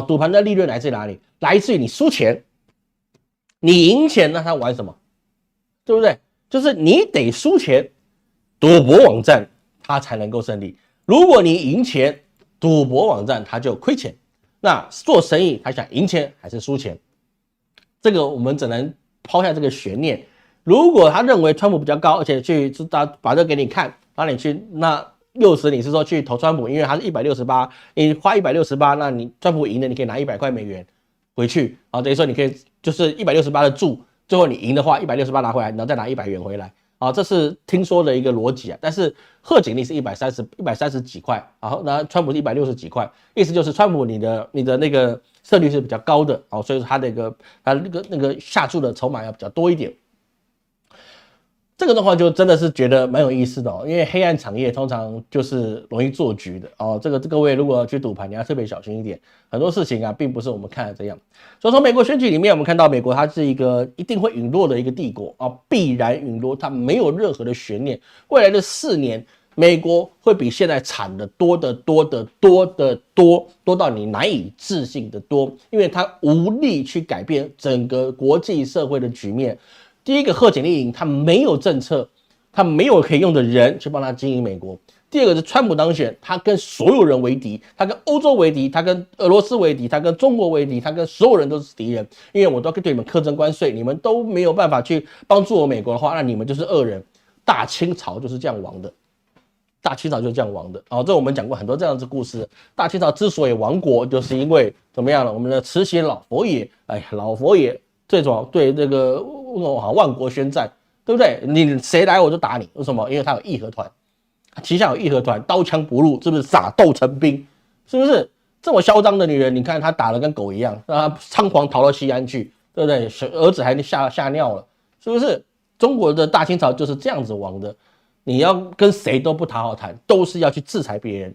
赌盘的利润来自于哪里？来自于你输钱，你赢钱，那他玩什么？对不对？就是你得输钱，赌博网站它才能够胜利。如果你赢钱，赌博网站它就亏钱。那做生意他想赢钱还是输钱？这个我们只能抛下这个悬念。如果他认为川普比较高，而且去把这给你看，把你去那诱使你是说去投川普，因为他是168，你花168，那你川普赢了，你可以拿100块美元回去等于说你可以就是168的注，最后你赢的话168拿回来，然后再拿100元回来这是听说的一个逻辑但是贺锦丽是130几块，然后那川普是160几块，意思就是川普你的那个胜率是比较高的所以说他那个下注的筹码要比较多一点。这个状况就真的是觉得蛮有意思的因为黑暗产业通常就是容易做局的这个各位如果去赌盘，你要特别小心一点，很多事情并不是我们看的这样。所以从美国选举里面，我们看到美国它是一个一定会陨落的一个帝国必然陨落，它没有任何的悬念。未来的4年，美国会比现在惨的多到你难以置信的多，因为它无力去改变整个国际社会的局面。第一个，贺锦丽赢，他没有政策，他没有可以用的人去帮他经营美国。第二个是川普当选，他跟所有人为敌，他跟欧洲为敌，他跟俄罗斯为敌，他跟中国为敌，他跟所有人都是敌人。因为我都对你们课征关税，你们都没有办法去帮助我美国的话，那你们就是恶人。大清朝就是这样亡的，这我们讲过很多这样子故事。大清朝之所以亡国，就是因为怎么样了？我们的慈禧老佛爷，老佛爷这种对这个万国宣战，对不对？你谁来我就打你，为什么？因为他有义和团，旗下有义和团，刀枪不入，是不是撒豆成兵？是不是这么嚣张的女人？你看她打得跟狗一样，让她仓皇逃到西安去，对不对？儿子还吓尿了，是不是？中国的大清朝就是这样子亡的。你要跟谁都不好好谈，都是要去制裁别人。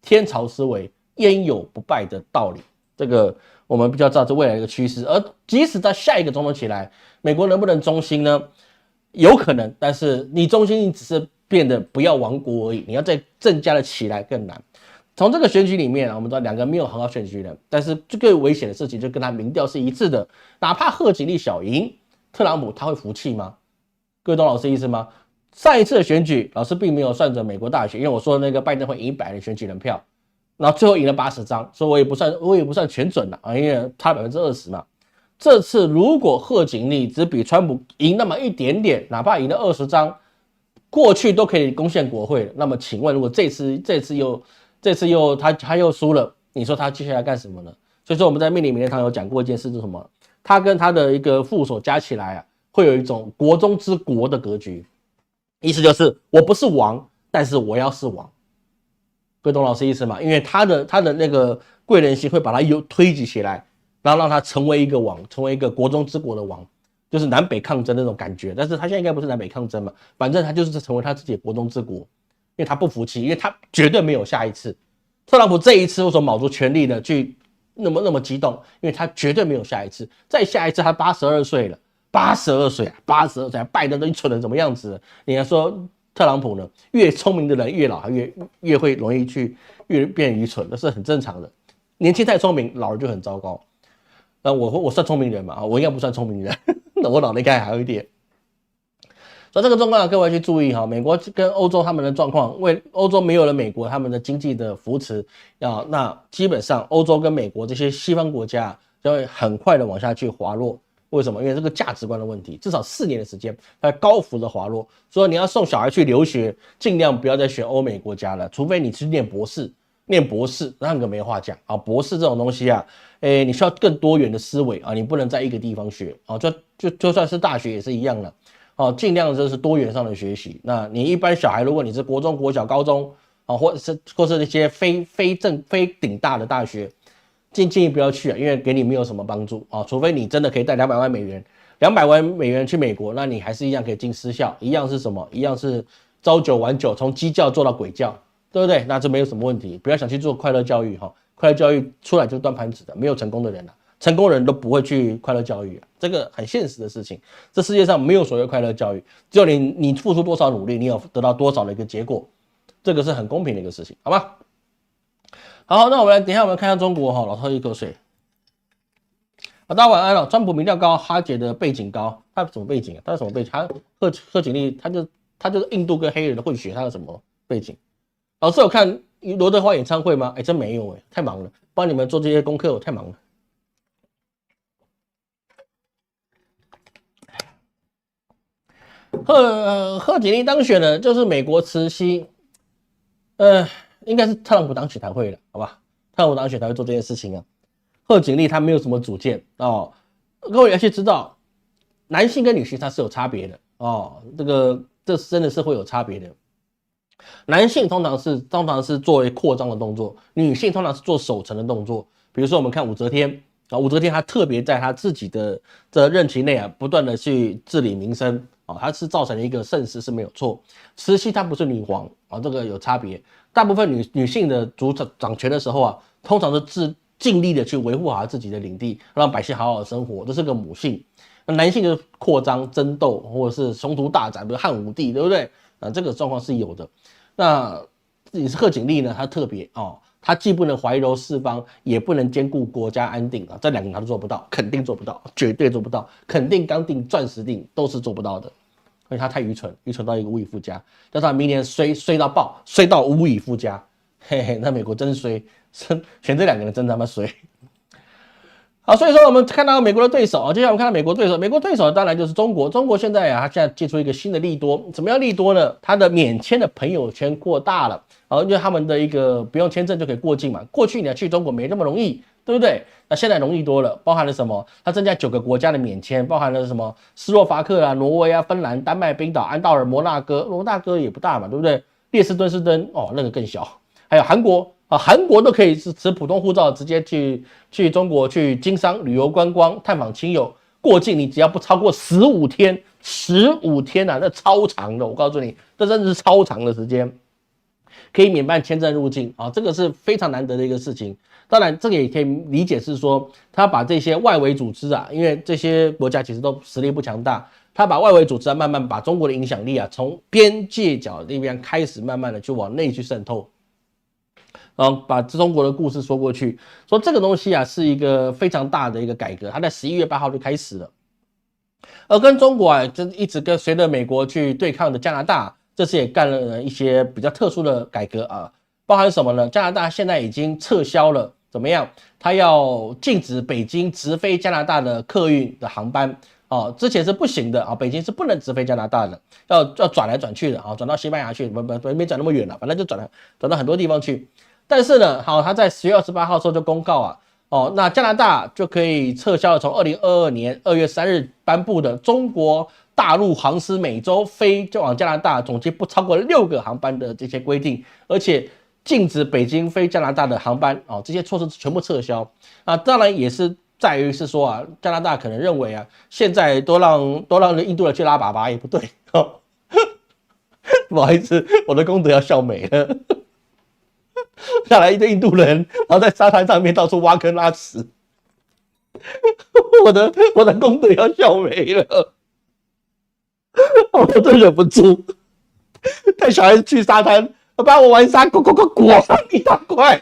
天朝思维，焉有不败的道理？这个我们比较知道这未来的一个趋势。而即使在下一个总统起来，美国能不能中兴呢？有可能，但是你中兴，你只是变得不要亡国而已，你要再增加的起来更难。从这个选举里面我们知道两个没有很好选举人，但是最危险的事情就跟他民调是一致的。哪怕贺锦丽小赢，特朗普他会服气吗？各位懂老师意思吗？上一次的选举，老师并没有算着美国大选，因为我说那个拜登会赢100人选举人票，然后最后赢了80张，所以我也不算全准了因为差20%嘛。这次如果贺锦丽只比川普赢那么一点点，哪怕赢了20张，过去都可以攻陷国会了。那么请问，如果这次又他又输了，你说他接下来干什么呢？所以说我们在命理名人堂有讲过一件事是什么？他跟他的一个副手加起来啊，会有一种国中之国的格局，意思就是我不是王，但是我要是王。各位懂老师意思吗？因为他的那个贵人星会把他推举起来，然后让他成为一个王，成为一个国中之国的王，就是南北抗争的那种感觉。但是他现在应该不是南北抗争嘛，反正他就是成为他自己的国中之国，因为他不服气，因为他绝对没有下一次。特朗普这一次为什么卯足全力的去那么激动？因为他绝对没有下一次，再下一次他82岁了，82岁啊，82岁，拜登都蠢成什么样子了？你还说特朗普呢？越聪明的人越老，越会容易去越变愚蠢，这是很正常的。年轻太聪明，老了就很糟糕。我算聪明人嘛？我应该不算聪明人，我老的应该还有一点。所以这个状况各位去注意哈，美国跟欧洲他们的状况，为欧洲没有了美国他们的经济的扶持啊，那基本上欧洲跟美国这些西方国家就会很快的往下去滑落。为什么？因为这个价值观的问题，至少4年的时间，它高幅的滑落。所以你要送小孩去留学，尽量不要再选欧美国家了，除非你去念博士，那个没话讲啊。博士这种东西啊，你需要更多元的思维啊，你不能在一个地方学啊，就算是大学也是一样的。尽量就是多元上的学习。那你一般小孩，如果你是国中、国小、高中或是一些非顶大的大学，建议不要去啊，因为给你没有什么帮助啊。除非你真的可以带200万美元，200万美元去美国，那你还是一样可以进私校，一样是什么？一样是朝九晚九，从鸡教做到鬼教，对不对？那这没有什么问题。不要想去做快乐教育哈，快乐教育出来就是端盘子的，没有成功的人啊。成功人都不会去快乐教育啊，这个很现实的事情。这世界上没有所谓快乐教育，只有你付出多少努力，你有得到多少的一个结果，这个是很公平的一个事情，好吗？好，那我们来，等一下我们看一下中国哈，老喝一口水。大家晚安了。川普民调高，哈姐的背景高，他什么背景啊？他什么背景？他贺锦丽，他就是印度跟黑人的混血，他有什么背景？老师有看罗德华演唱会吗？真没有太忙了，帮你们做这些功课，我太忙了。贺锦丽当选了，就是美国慈禧，应该是特朗普当选才会的，好吧？特朗普当选才会做这件事情啊。贺锦丽她没有什么主见哦，各位要去知道，男性跟女性它是有差别的哦，这真的是会有差别的。男性通常是作为扩张的动作，女性通常是做守成的动作。比如说我们看武则天啊，武则天她特别在她自己的任期内啊，不断的去治理民生啊，她是造成了一个盛世是没有错。慈禧她不是女皇啊，这个有差别。大部分女性的掌权的时候啊，通常是尽力的去维护好自己的领地，让百姓好好的生活，这是个母性。那男性就是扩张、争斗，或者是冲突大战，比如汉武帝，对不对？这个状况是有的。那你是贺锦丽呢？她特别哦，她既不能怀柔四方，也不能兼顾国家安定啊，这2个她都做不到，肯定做不到，绝对做不到，肯定、刚定、钻石定都是做不到的。因为她太愚蠢，愚蠢到一个无以复加，加上明年衰到爆，衰到无以复加，嘿嘿，那美国真衰，选这2个人真他妈衰。好，所以说我们看到美国的对手啊，接下来我们看到美国对手，美国对手当然就是中国。中国现在啊，它现在接出一个新的利多，怎么样利多呢？它的免签的朋友圈扩大了，因为他们的一个不用签证就可以过境嘛。过去你要去中国没那么容易，对不对？那现在容易多了，包含了什么？它增加9个国家的免签，包含了什么？斯洛伐克啊、挪威啊、芬兰、丹麦、冰岛、安道尔、摩纳哥也不大嘛，对不对？列斯敦士登那个更小，还有韩国。韩国都可以是持普通护照直接去中国去经商、旅游、观光、探访亲友。过境你只要不超过15天，15天啊，那超长的，我告诉你，这真的是超长的时间，可以免办签证入境啊，这个是非常难得的一个事情。当然，这个也可以理解是说，他把这些外围组织啊，因为这些国家其实都实力不强大，他把外围组织啊，慢慢把中国的影响力啊，从边界角那边开始慢慢的就往内去渗透。然后把中国的故事说过去，说这个东西啊是一个非常大的一个改革，它在11月8号就开始了。而跟中国啊，就一直随着美国去对抗的加拿大，这次也干了一些比较特殊的改革啊，包含什么呢？加拿大现在已经撤销了，怎么样？它要禁止北京直飞加拿大的客运的航班啊，之前是不行的啊，北京是不能直飞加拿大的，要转来转去的啊，转到西班牙去，没转那么远了，反正就转到很多地方去。但是呢，他在10月28号的时候就公告啊，那加拿大就可以撤销了从2022年2月3日颁布的中国大陆航司每周飞就往加拿大总计不超过6个航班的这些规定，而且禁止北京飞加拿大的航班这些措施全部撤销。当然也是在于是说加拿大可能认为现在都让印度人去拉粑粑也不对不好意思，我的功德要笑没了。下来一堆印度人，然后在沙滩上面到处挖坑拉屎，我的功德要笑没了，我都忍不住带小孩子去沙滩，把我玩沙，滚一大块，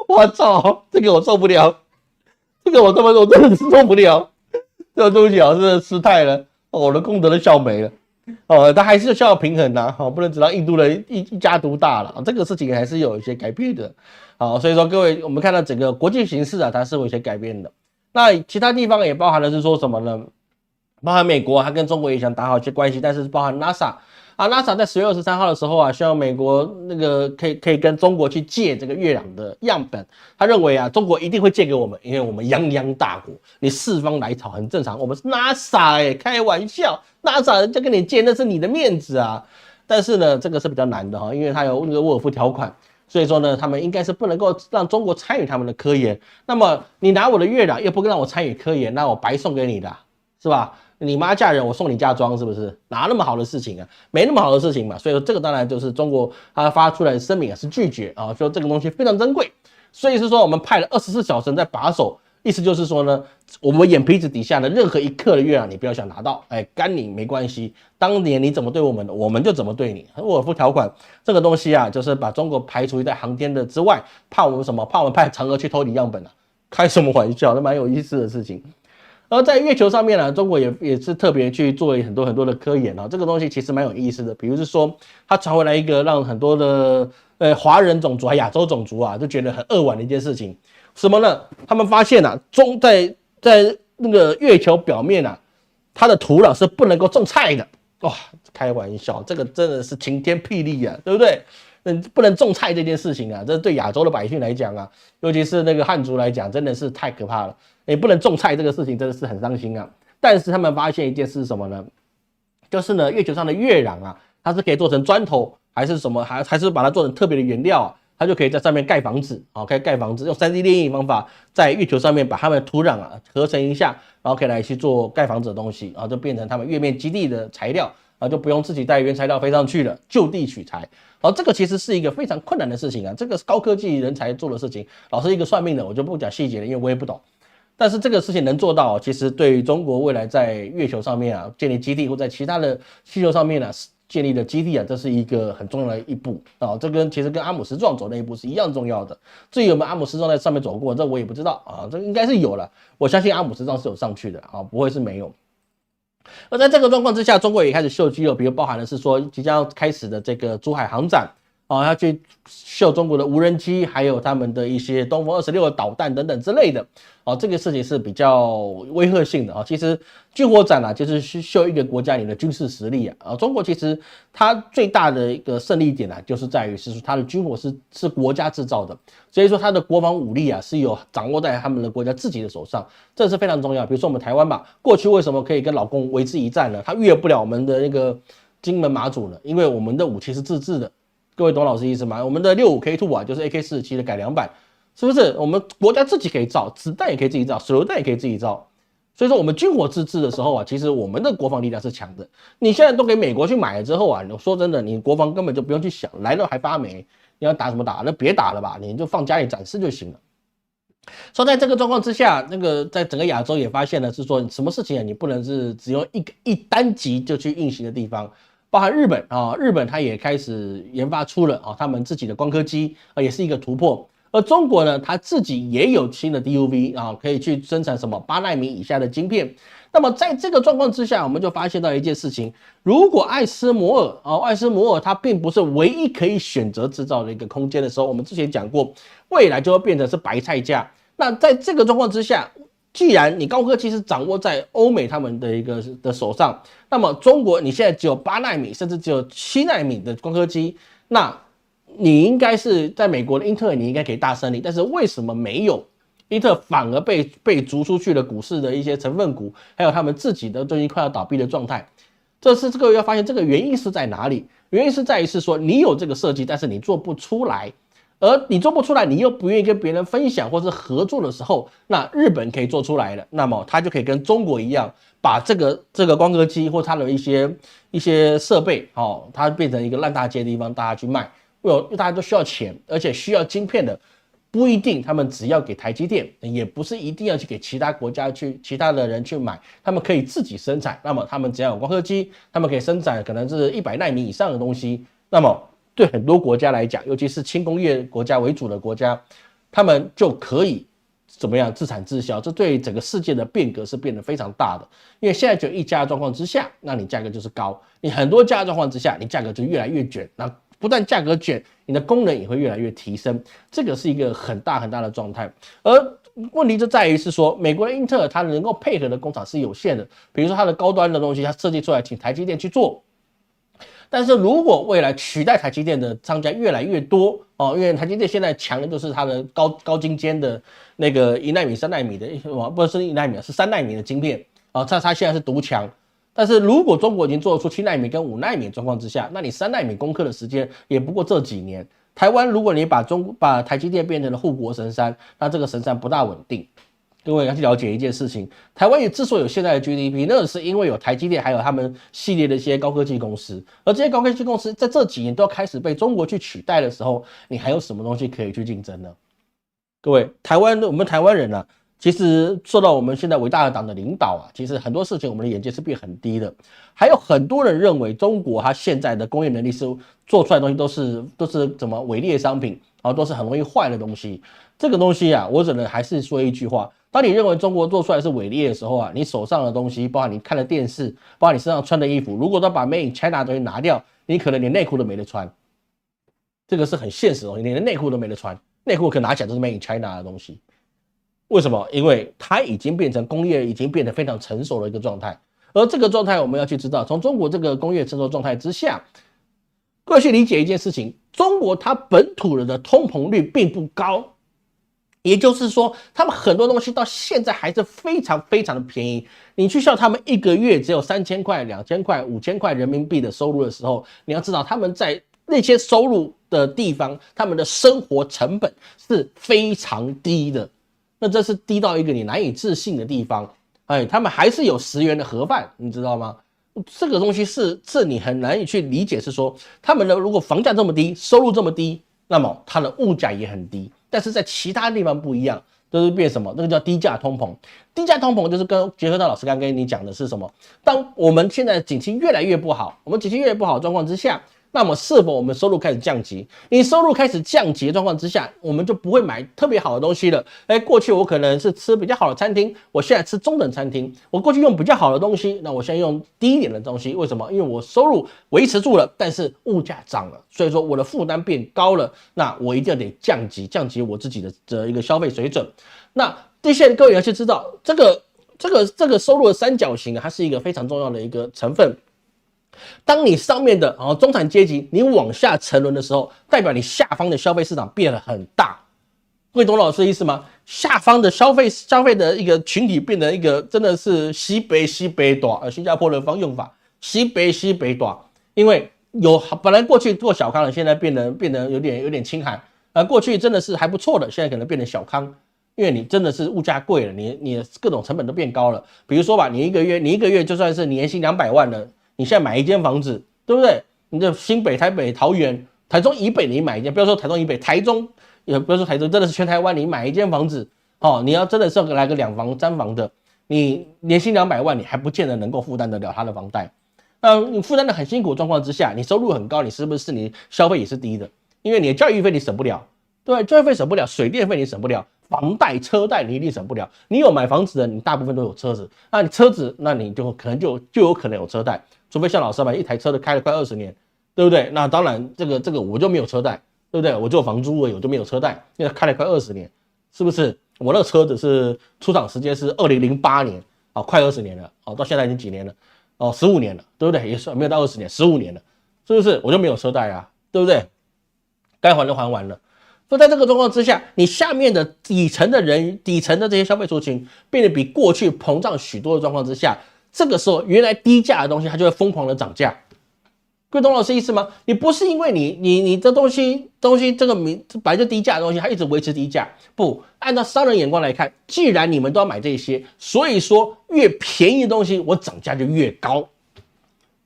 我操，这个我受不了，这个我真的是受不了，这个东西真的失态了，我的功德都笑没了。但还是需要平衡不能只让印度人一家独大了，这个事情还是有一些改变的。所以说各位，我们看到整个国际形势它是有一些改变的。那其他地方也包含的是说什么呢？包含美国，它跟中国也想打好一些关系，但是包含 NASA。NASA 在10月23号的时候希望美国那个可以跟中国去借这个月壤的样本。他认为中国一定会借给我们，因为我们泱泱大国，你四方来朝很正常。我们是 NASA 开玩笑 ，NASA 人家跟你借那是你的面子啊。但是呢，这个是比较难的因为它有那个沃尔夫条款，所以说呢，他们应该是不能够让中国参与他们的科研。那么你拿我的月壤又不让我参与科研，那我白送给你的，是吧？你妈嫁人，我送你嫁妆，是不是？哪那么好的事情没那么好的事情嘛。所以说这个当然就是中国他发出来的声明是拒绝说这个东西非常珍贵，所以是说我们派了24小时在把守，意思就是说呢，我们眼皮子底下的任何一克的月壤你不要想拿到，干你没关系。当年你怎么对我们的，我们就怎么对你。沃尔夫条款这个东西就是把中国排除在航天的之外，怕我们什么？怕我们派嫦娥去偷你样本开什么玩笑？那蛮有意思的事情。而在月球上面中国也是特别去做很多的科研这个东西其实蛮有意思的。比如是说，它传回来一个让很多的华人种族亚洲种族就觉得很扼腕的一件事情，什么呢？他们发现在那个月球表面它的土壤是不能够种菜的。哇，开玩笑，这个真的是晴天霹雳对不对？不能种菜这件事情这对亚洲的百姓来讲尤其是那个汉族来讲，真的是太可怕了。你不能种菜这个事情真的是很伤心但是他们发现一件事是什么呢？就是呢，月球上的月壤它是可以做成砖头，还是什么，还是把它做成特别的原料它就可以在上面盖房子可以盖房子，用 3D 列印方法在月球上面把它们的土壤合成一下，然后可以来去做盖房子的东西就变成他们月面基地的材料就不用自己带原材料飞上去了，就地取材。这个其实是一个非常困难的事情这个是高科技人才做的事情。老师一个算命的，我就不讲细节了，因为我也不懂。但是这个事情能做到其实对于中国未来在月球上面建立基地，或在其他的星球上面建立的基地这是一个很重要的一步这其实跟阿姆斯壮走那一步是一样重要的。至于有没有阿姆斯壮在上面走过，这我也不知道这应该是有了。我相信阿姆斯壮是有上去的不会是没有。而在这个状况之下，中国也开始秀肌肉，比如包含的是说即将开始的这个珠海航展要去秀中国的无人机，还有他们的一些东风26的导弹等等之类的这个事情是比较威吓性的其实军火展就是秀一个国家你的军事实力中国其实它最大的一个胜利点就是在于是说它的军火是国家制造的，所以说它的国防武力是有掌握在他们的国家自己的手上，这是非常重要。比如说我们台湾吧，过去为什么可以跟老共为之一战呢？它越不了我们的那个金门马祖呢？因为我们的武器是自制的。各位懂老师意思吗？我们的 65K2 就是 AK47的改良版，是不是？我们国家自己可以造，子弹也可以自己造，手榴弹也可以自己造。所以说我们军火自制的时候其实我们的国防力量是强的。你现在都给美国去买了之后说真的，你国防根本就不用去想，来了还发霉，你要打什么打？那别打了吧，你就放家里展示就行了。所以在这个状况之下，那个在整个亚洲也发现了是说，什么事情你不能是只用一单集就去运行的地方。包含日本日本它也开始研发出了他们自己的光刻机也是一个突破。而中国呢，它自己也有新的 DUV 可以去生产什么8奈米以下的晶片。那么在这个状况之下，我们就发现到一件事情：如果艾斯摩尔它并不是唯一可以选择制造的一个空间的时候，我们之前讲过，未来就会变成是白菜价。那在这个状况之下，既然你高科技是掌握在欧美他们的一个的手上，那么中国你现在只有8奈米甚至只有7奈米的光刻机，那你应该是在美国的英特尔你应该可以大胜利，但是为什么没有英特尔反而被逐出去了股市的一些成分股，还有他们自己的最近快要倒闭的状态。这个要发现这个原因是在哪里？原因是在于是说你有这个设计，但是你做不出来。而你做不出来，你又不愿意跟别人分享或是合作的时候，那日本可以做出来了，那么他就可以跟中国一样，把这个光刻机或它的一些设备，它变成一个烂大街的地方，大家去卖，因为大家都需要钱，而且需要晶片的，不一定他们只要给台积电，也不是一定要去给其他国家其他的人去买，他们可以自己生产，那么他们只要有光刻机，他们可以生产可能是100奈米以上的东西，那么对很多国家来讲，尤其是轻工业国家为主的国家，他们就可以怎么样自产自销，这对整个世界的变革是变得非常大的。因为现在只有一家的状况之下，那你价格就是高；你很多家的状况之下，你价格就越来越卷。那不但价格卷，你的功能也会越来越提升，这个是一个很大很大的状态。而问题就在于是说，美国的英特尔它能够配合的工厂是有限的，比如说它的高端的东西，它设计出来请台积电去做。但是如果未来取代台积电的商家越来越多因为台积电现在强的就是它的高精尖的那个1奈米、3奈米的，不是1奈米，是3奈米的晶片它现在是独强。但是如果中国已经做得出7奈米跟5奈米的状况之下，那你3奈米攻克的时间也不过这几年。台湾如果你把台积电变成了护国神山，那这个神山不大稳定。各位要去了解一件事情，台湾也之所以有现在的 GDP， 那是因为有台积电，还有他们系列的一些高科技公司。而这些高科技公司在这几年都要开始被中国去取代的时候，你还有什么东西可以去竞争呢？各位，我们台湾人啊，其实受到我们现在伟大的党的领导啊，其实很多事情我们的眼界是变很低的。还有很多人认为中国它现在的工业能力是做出来的东西都是怎么伪劣商品，都是很容易坏的东西。这个东西啊，我只能还是说一句话。当你认为中国做出来是伪劣的时候啊，你手上的东西，包括你看的电视，包括你身上穿的衣服，如果都把 Made in China 的东西拿掉，你可能连内裤都没得穿。这个是很现实的东西，你连内裤都没得穿，内裤可拿起来都是 Made in China 的东西。为什么？因为它已经变成工业已经变得非常成熟的一个状态，而这个状态我们要去知道，从中国这个工业成熟状态之下，各位去理解一件事情，中国它本土的通膨率并不高。也就是说，他们很多东西到现在还是非常非常的便宜。你去笑他们一个月只有3000块、2000块、5000块人民币的收入的时候，你要知道他们在那些收入的地方，他们的生活成本是非常低的。那这是低到一个你难以置信的地方。他们还是有10元的盒饭，你知道吗？这个东西是你很难以去理解，是说他们的如果房价这么低，收入这么低，那么它的物价也很低。但是在其他地方不一样，都是变什么？那个叫低价通膨。低价通膨就是结合到老师刚跟你讲的是什么？当我们现在景气越来越不好，我们景气越来越不好的状况之下，那么是否我们收入开始降级？你收入开始降级的状况之下，我们就不会买特别好的东西了。过去我可能是吃比较好的餐厅，我现在吃中等餐厅。我过去用比较好的东西，那我现在用低一点的东西。为什么？因为我收入维持住了，但是物价涨了，所以说我的负担变高了。那我一定要得降级我自己的一个消费水准。那这些各位要去知道，这个收入的三角形它是一个非常重要的一个成分。当你上面的中产阶级你往下沉沦的时候，代表你下方的消费市场变得很大。各位懂老师的意思吗？下方的消费的一个群体变得一个真的是西北大，新加坡的方用法，西北大。因为本来过去做小康的，现在变得有点清寒。过去真的是还不错的，现在可能变成小康，因为你真的是物价贵了，你各种成本都变高了。比如说吧，你一个月就算是年薪200万了。你现在买一间房子，对不对？你的新北、台北、桃园、台中以北，你买一间，不要说台中以北，台中也不要说台中，真的是全台湾，你买一间房子，你要真的是来个2房3房的，你年薪200万，你还不见得能够负担得了他的房贷。你负担的很辛苦的状况之下，你收入很高，你是不是你消费也是低的？因为你的教育费你省不了，对，教育费省不了，水电费你省不了。房贷、车贷你一定省不了。你有买房子的，你大部分都有车子。那你车子，那你就可能就有可能有车贷，除非像老师嘛，一台车都开了快20年，对不对？那当然，这个我就没有车贷，对不对？我就房租而已，我就没有车贷，因为开了快20年，是不是？我那个车子是出厂时间是2008年，快20年了，到现在已经几年了，15年了，对不对？也是没有到20年，15年了，是不是？我就没有车贷啊，对不对？该还的还完了。所以在这个状况之下，你下面的底层的人、底层的这些消费族群变得比过去膨胀许多的状况之下，这个时候原来低价的东西它就会疯狂的涨价。各位懂老师意思吗？你不是因为你的东西这个本来就低价的东西，它一直维持低价，不按照商人眼光来看，既然你们都要买这些，所以说越便宜的东西我涨价就越高。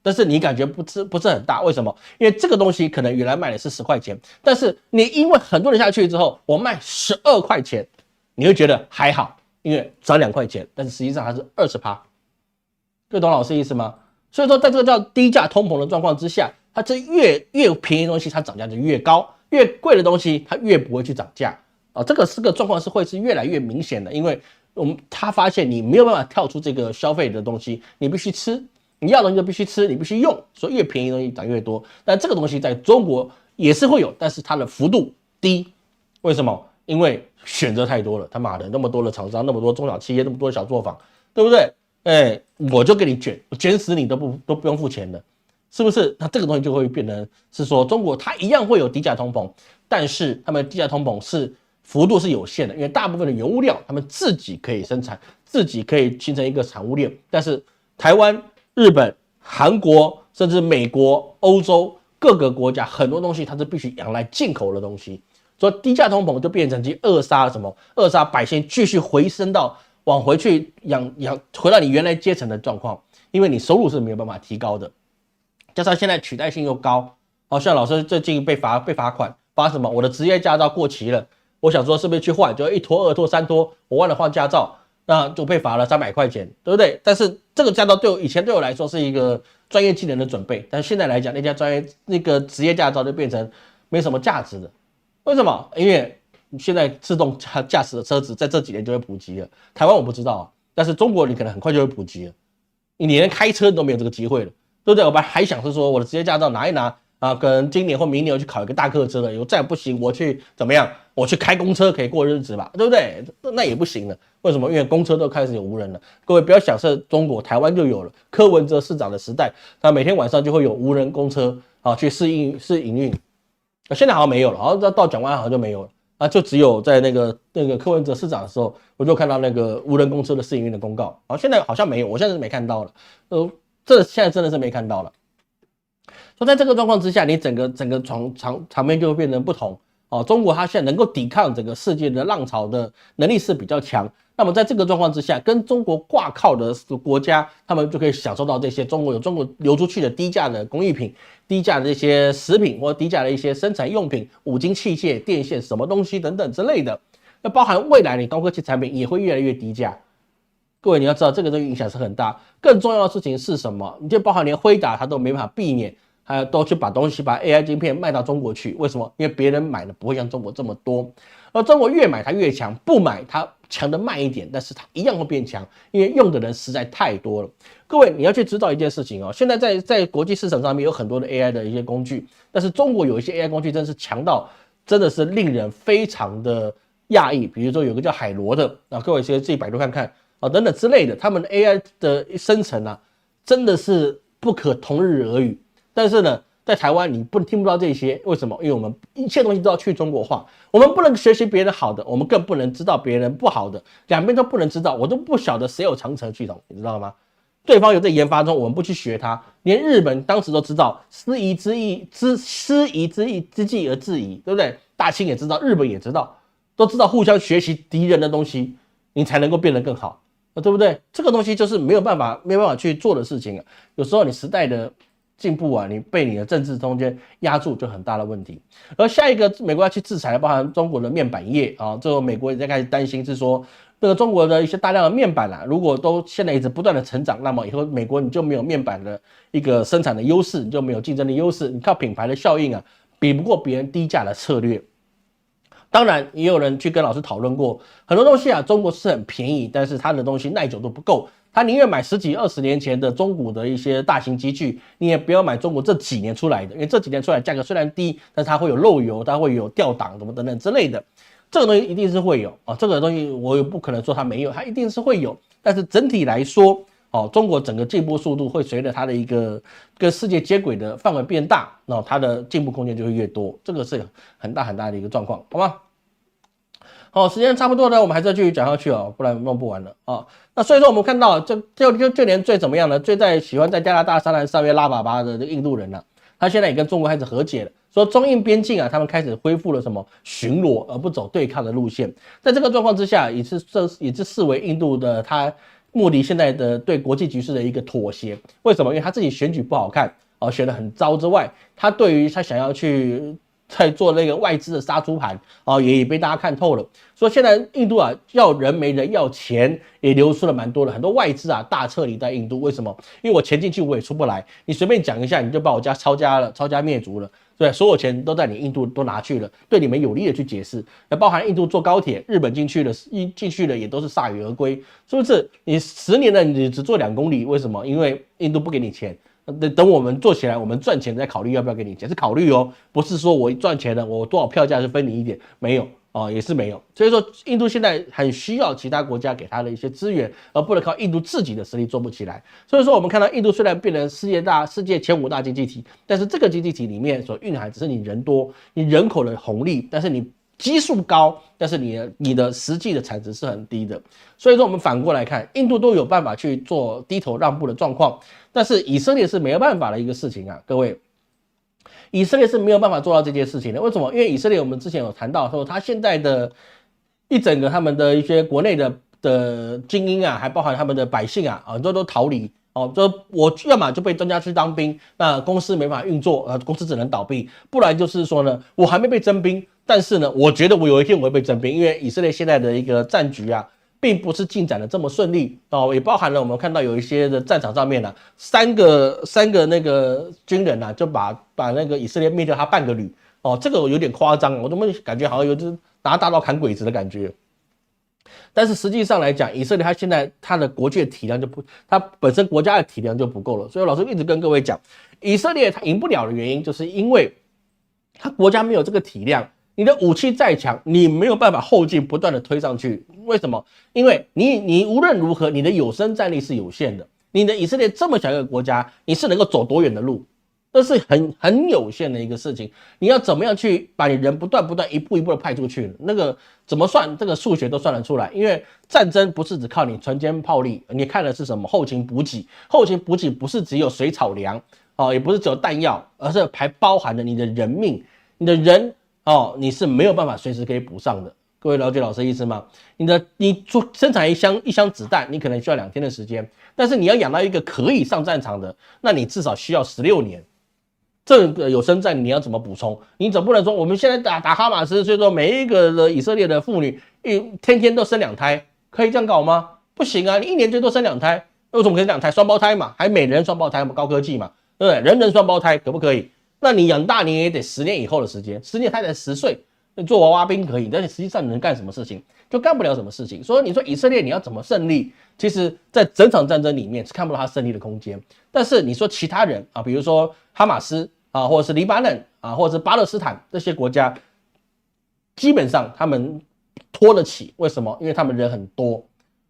但是你感觉不是很大，为什么？因为这个东西可能原来卖的是10块钱，但是你因为很多人下去之后，我卖12块钱，你会觉得还好，因为涨2块钱，但是实际上它是20%。各位懂老师意思吗？所以说，在这个叫低价通膨的状况之下，它这越便宜的东西，它涨价就越高；越贵的东西，它越不会去涨价啊。这个状况会是越来越明显的，因为他发现你没有办法跳出这个消费的东西，你必须吃，你要的东西就必须吃，你必须用，所以越便宜的东西涨越多。但这个东西在中国也是会有，但是它的幅度低。为什么？因为选择太多了，他妈的那么多的厂商，那么多中小企业，那么多的小作坊，对不对？我就给你卷，我卷死你都不用付钱的，是不是？那这个东西就会变成是说，中国它一样会有低价通膨，但是他们低价通膨是幅度是有限的，因为大部分的原物料他们自己可以生产，自己可以形成一个产物链，但是台湾、日本、韩国甚至美国、欧洲各个国家很多东西它是必须仰赖进口的东西，所以低价通膨就变成去扼杀什么？扼杀百姓继续回升到。往回去回到你原来阶层的状况，因为你收入是没有办法提高的，加上现在取代性又高，好像老师最近被罚款，罚什么？我的职业驾照过期了，我想说是不是去换，就1拖2拖3拖，我忘了换驾照，那就被罚了300块钱，对不对？但是这个驾照以前对我来说是一个专业技能的准备，但是现在来讲，那个职业驾照就变成没什么价值的，为什么？因为现在自动驾驶的车子在这几年就会普及了，台湾我不知道啊，但是中国你可能很快就会普及了，你连开车都没有这个机会了，对不对？我本来还想是说我的职业驾照拿一拿啊，可能今年或明年我去考一个大客车了，我再不行我去怎么样？我去开公车可以过日子吧，对不对？那也不行了，为什么？因为公车都开始有无人了。各位不要想是中国，台湾就有了，柯文哲市长的时代，他每天晚上就会有无人公车啊去试营运，现在好像没有了，好像到蒋万安好像就没有了。就只有在那个柯文哲市长的时候，我就看到那个无人公车的试营运的公告，现在好像没有，我现在是没看到了，这现在真的是没看到了。所以在这个状况之下，你整个场面就会变成不同中国它现在能够抵抗整个世界的浪潮的能力是比较强。那么在这个状况之下，跟中国挂靠的国家，他们就可以享受到这些中国流出去的低价的工艺品、低价的这些食品或低价的一些生产用品、五金器械、电线什么东西等等之类的。那包含未来你高科技产品也会越来越低价。各位你要知道这个影响是很大。更重要的事情是什么？你就包含连辉达它都没办法避免。还有都去把 AI 晶片卖到中国去，为什么？因为别人买的不会像中国这么多，而中国越买它越强，不买它强的慢一点，但是它一样会变强，因为用的人实在太多了。各位你要去知道一件事情现在在国际市场上面有很多的 AI 的一些工具，但是中国有一些 AI 工具真是强到真的是令人非常的讶异。比如说有个叫海螺的各位其实自己百度看看等等之类的，他们的 AI 的生成真的是不可同日而语。但是呢，在台湾你听不到这些，为什么？因为我们一切东西都要去中国化，我们不能学习别人好的，我们更不能知道别人不好的，两边都不能知道，我都不晓得谁有长城系统，你知道吗？对方有在研发中，我们不去学它，连日本当时都知道失夷之计而制夷，对不对？大清也知道，日本也知道，都知道互相学习敌人的东西，你才能够变得更好，对不对？这个东西就是没有办法去做的事情有时候你时代的进步你被你的政治中间压住就很大的问题。而下一个美国要去制裁包含中国的面板业这个美国也在开始担心是说那个中国的一些大量的面板如果都现在一直不断的成长，那么以后美国你就没有面板的一个生产的优势，你就没有竞争的优势，你靠品牌的效应比不过别人低价的策略。当然也有人去跟老师讨论过很多东西中国是很便宜，但是它的东西耐久度不够，他宁愿买10几20年前的中古的一些大型机具，你也不要买中国这几年出来的，因为这几年出来价格虽然低，但是它会有漏油，它会有掉档什么等等之类的，这个东西一定是会有这个东西我也不可能说它没有，它一定是会有。但是整体来说，中国整个进步速度会随着它的一个跟世界接轨的范围变大，它的进步空间就会越多，这个是很大的一个状况，好吗？好，时间差不多呢，我们还是要继续讲下去不然弄不完了那所以说我们看到，就连最怎么样呢？最喜欢在加拿大沙滩上面拉粑粑的这个印度人他现在也跟中国开始和解了，说中印边境他们开始恢复了什么巡逻，而不走对抗的路线。在这个状况之下，也是视为印度的他莫迪现在的对国际局势的一个妥协。为什么？因为他自己选举不好看选得很糟之外，他对于他想要去在做那个外资的杀猪盘也被大家看透了。所以现在印度要人没人，要钱也流出了蛮多的，很多外资大撤离在印度。为什么？因为我钱进去我也出不来，你随便讲一下你就把我家抄家灭族了。对，所有钱都在你印度都拿去了，对你们有利的去解释，包含印度坐高铁，日本进去了也都是铩羽而归，是不是？你10年了，你只做2公里，为什么？因为印度不给你钱。等我们做起来，我们赚钱再考虑要不要给你钱，是考虑不是说我赚钱了，我多少票价就分你一点，没有也是没有。所以说，印度现在很需要其他国家给他的一些资源，而不能靠印度自己的实力做不起来。所以说，我们看到印度虽然变成世界前5大经济体，但是这个经济体里面所蕴含只是你人多，你人口的红利，但是你基数高，但是你的实际的产值是很低的。所以说我们反过来看，印度都有办法去做低头让步的状况，但是以色列是没有办法的一个事情各位，以色列是没有办法做到这件事情的。为什么？因为以色列我们之前有谈到说，他现在的一整个他们的一些国内的精英还包含他们的百姓很多都逃离就我要么就被征家去当兵，那公司没法运作公司只能倒闭，不然就是说呢，我还没被征兵，但是呢，我觉得我有一天我会被征兵，因为以色列现在的一个战局并不是进展的这么顺利也包含了我们看到有一些的战场上面三个那个军人就把那个以色列灭掉他半个旅这个有点夸张，我怎么感觉好像有就是拿大刀砍鬼子的感觉。但是实际上来讲，以色列它现在它的国际的体量它本身国家的体量就不够了，所以老师一直跟各位讲，以色列它赢不了的原因，就是因为它国家没有这个体量。你的武器再强，你没有办法后劲不断的推上去。为什么？因为你无论如何，你的有生战力是有限的。你的以色列这么小一个国家，你是能够走多远的路？这是很有限的一个事情。你要怎么样去把你人不断一步一步的派出去？那个怎么算？这个数学都算得出来。因为战争不是只靠你船坚炮利，你看的是什么？后勤补给。后勤补给不是只有水草粮也不是只有弹药，而是还包含了你的人命，你的人。你是没有办法随时可以补上的。各位了解老师的意思吗？你生产一箱子弹，你可能需要2天的时间，但是你要养到一个可以上战场的，那你至少需要16年。这个有生战你要怎么补充？你总不能说我们现在打哈马斯，所以说每一个的以色列的妇女天天都生2胎，可以这样搞吗？不行啊，你1年最多生2胎，为什么可以2胎？双胞胎嘛，还每人双胞胎嘛，高科技嘛，对不对？人双胞胎可不可以？那你养大你也得10年以后的时间，10年他才10岁，你做娃娃兵可以，但是实际上你能干什么事情？就干不了什么事情。所以你说以色列你要怎么胜利？其实在整场战争里面是看不到他胜利的空间。但是你说其他人比如说哈马斯或者是黎巴嫩或者是巴勒斯坦这些国家，基本上他们拖得起。为什么？因为他们人很多。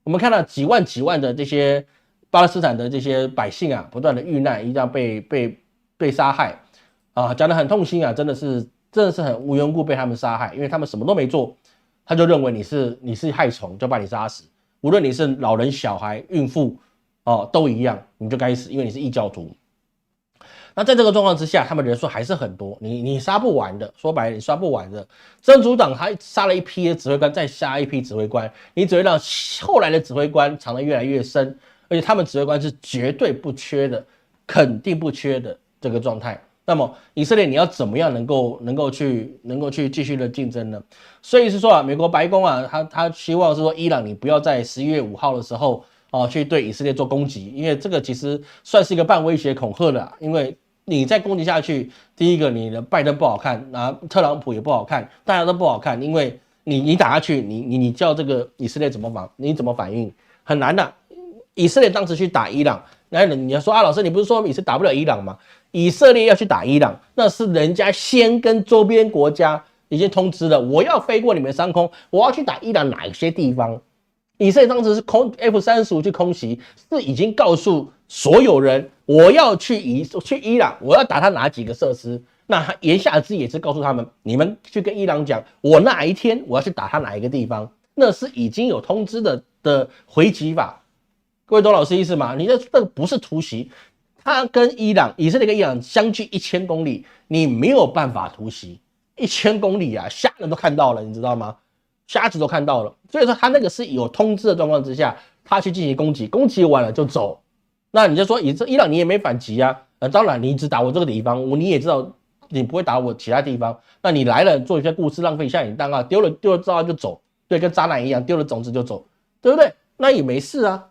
我们看到几万的这些巴勒斯坦的这些百姓不断的遇难，一样被杀害。讲得很痛心真的是很无缘无故被他们杀害，因为他们什么都没做，他就认为你是害虫，就把你杀死。无论你是老人、小孩、孕妇都一样，你就该死，因为你是异教徒。那在这个状况之下，他们人数还是很多，你杀不完的。说白了，你杀不完的。真主党他杀了一批的指挥官，再杀一批指挥官，你只会让后来的指挥官藏得越来越深，而且他们指挥官是绝对不缺的，肯定不缺的这个状态。那么以色列你要怎么样能够去继续的竞争呢？所以是说美国白宫他希望是说伊朗你不要在11月5号的时候去对以色列做攻击，因为这个其实算是一个半威胁恐吓的因为你再攻击下去，第一个你的拜登不好看，特朗普也不好看，大家都不好看，因为你打下去，你叫这个以色列怎么反应？很难的。以色列当时去打伊朗，然后你要说老师你不是说以色列打不了伊朗吗？以色列要去打伊朗，那是人家先跟周边国家已经通知了，我要飞过你们上空，我要去打伊朗哪些地方？以色列当时是空 F-35去空袭，是已经告诉所有人，我要去伊朗，我要打他哪几个设施。那他言下之意也是告诉他们，你们去跟伊朗讲，我哪一天我要去打他哪一个地方，那是已经有通知的回击法。各位懂老师意思吗？你这个不是突袭，他跟以色列跟伊朗相距1000公里，你没有办法突袭。1000公里啊，瞎人都看到了，你知道吗？瞎子都看到了。所以说他那个是有通知的状况之下，他去进行攻击，攻击完了就走。那你就说伊朗你也没反击啊？当然你只打我这个地方，你也知道你不会打我其他地方。那你来了做一些故事，浪费下引弹啊，丢了之后就走，对，跟渣男一样，丢了种子就走，对不对？那也没事啊。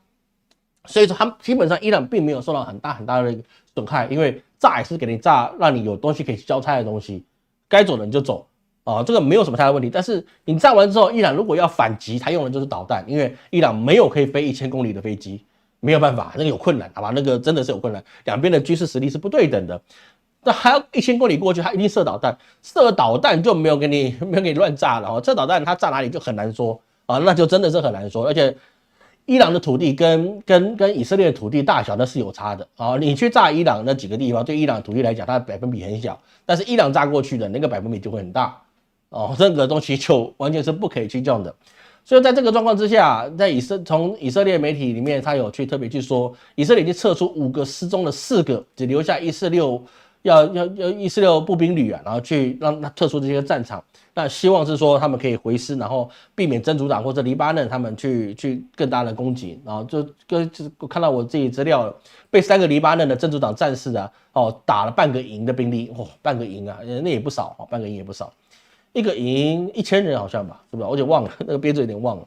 所以说他基本上伊朗并没有受到很大的一个损害，因为炸也是给你炸，让你有东西可以交差的东西，该走的你就走。这个没有什么太大问题。但是你炸完之后，伊朗如果要反击，他用的就是导弹，因为伊朗没有可以飞1000公里的飞机，没有办法，那个有困难，好吧？那个真的是有困难，两边的军事实力是不对等的。那还要1000公里过去，他一定射导弹，射导弹就没有给你乱炸了。这导弹他炸哪里就很难说啊，那就真的是很难说。而且伊朗的土地跟以色列的土地大小那是有差的啊。你去炸伊朗那几个地方，对伊朗的土地来讲，它的百分比很小，但是伊朗炸过去的那个百分比就会很大。这个东西就完全是不可以去用的。所以在这个状况之下，从以色列媒体里面，他有去特别去说，以色列已经撤出5个失踪的4个，只留下146步兵旅啊，然后去让他撤出这些战场。那希望是说他们可以回师，然后避免真主党或者黎巴嫩他们去更大的攻击。然后就是看到我自己资料，被3个黎巴嫩的真主党战士啊，打了半个营的兵力，半个营啊，那也不少，半个营也不少。一个营1000人好像吧，是不是？我有点忘了，那个编制有点忘了。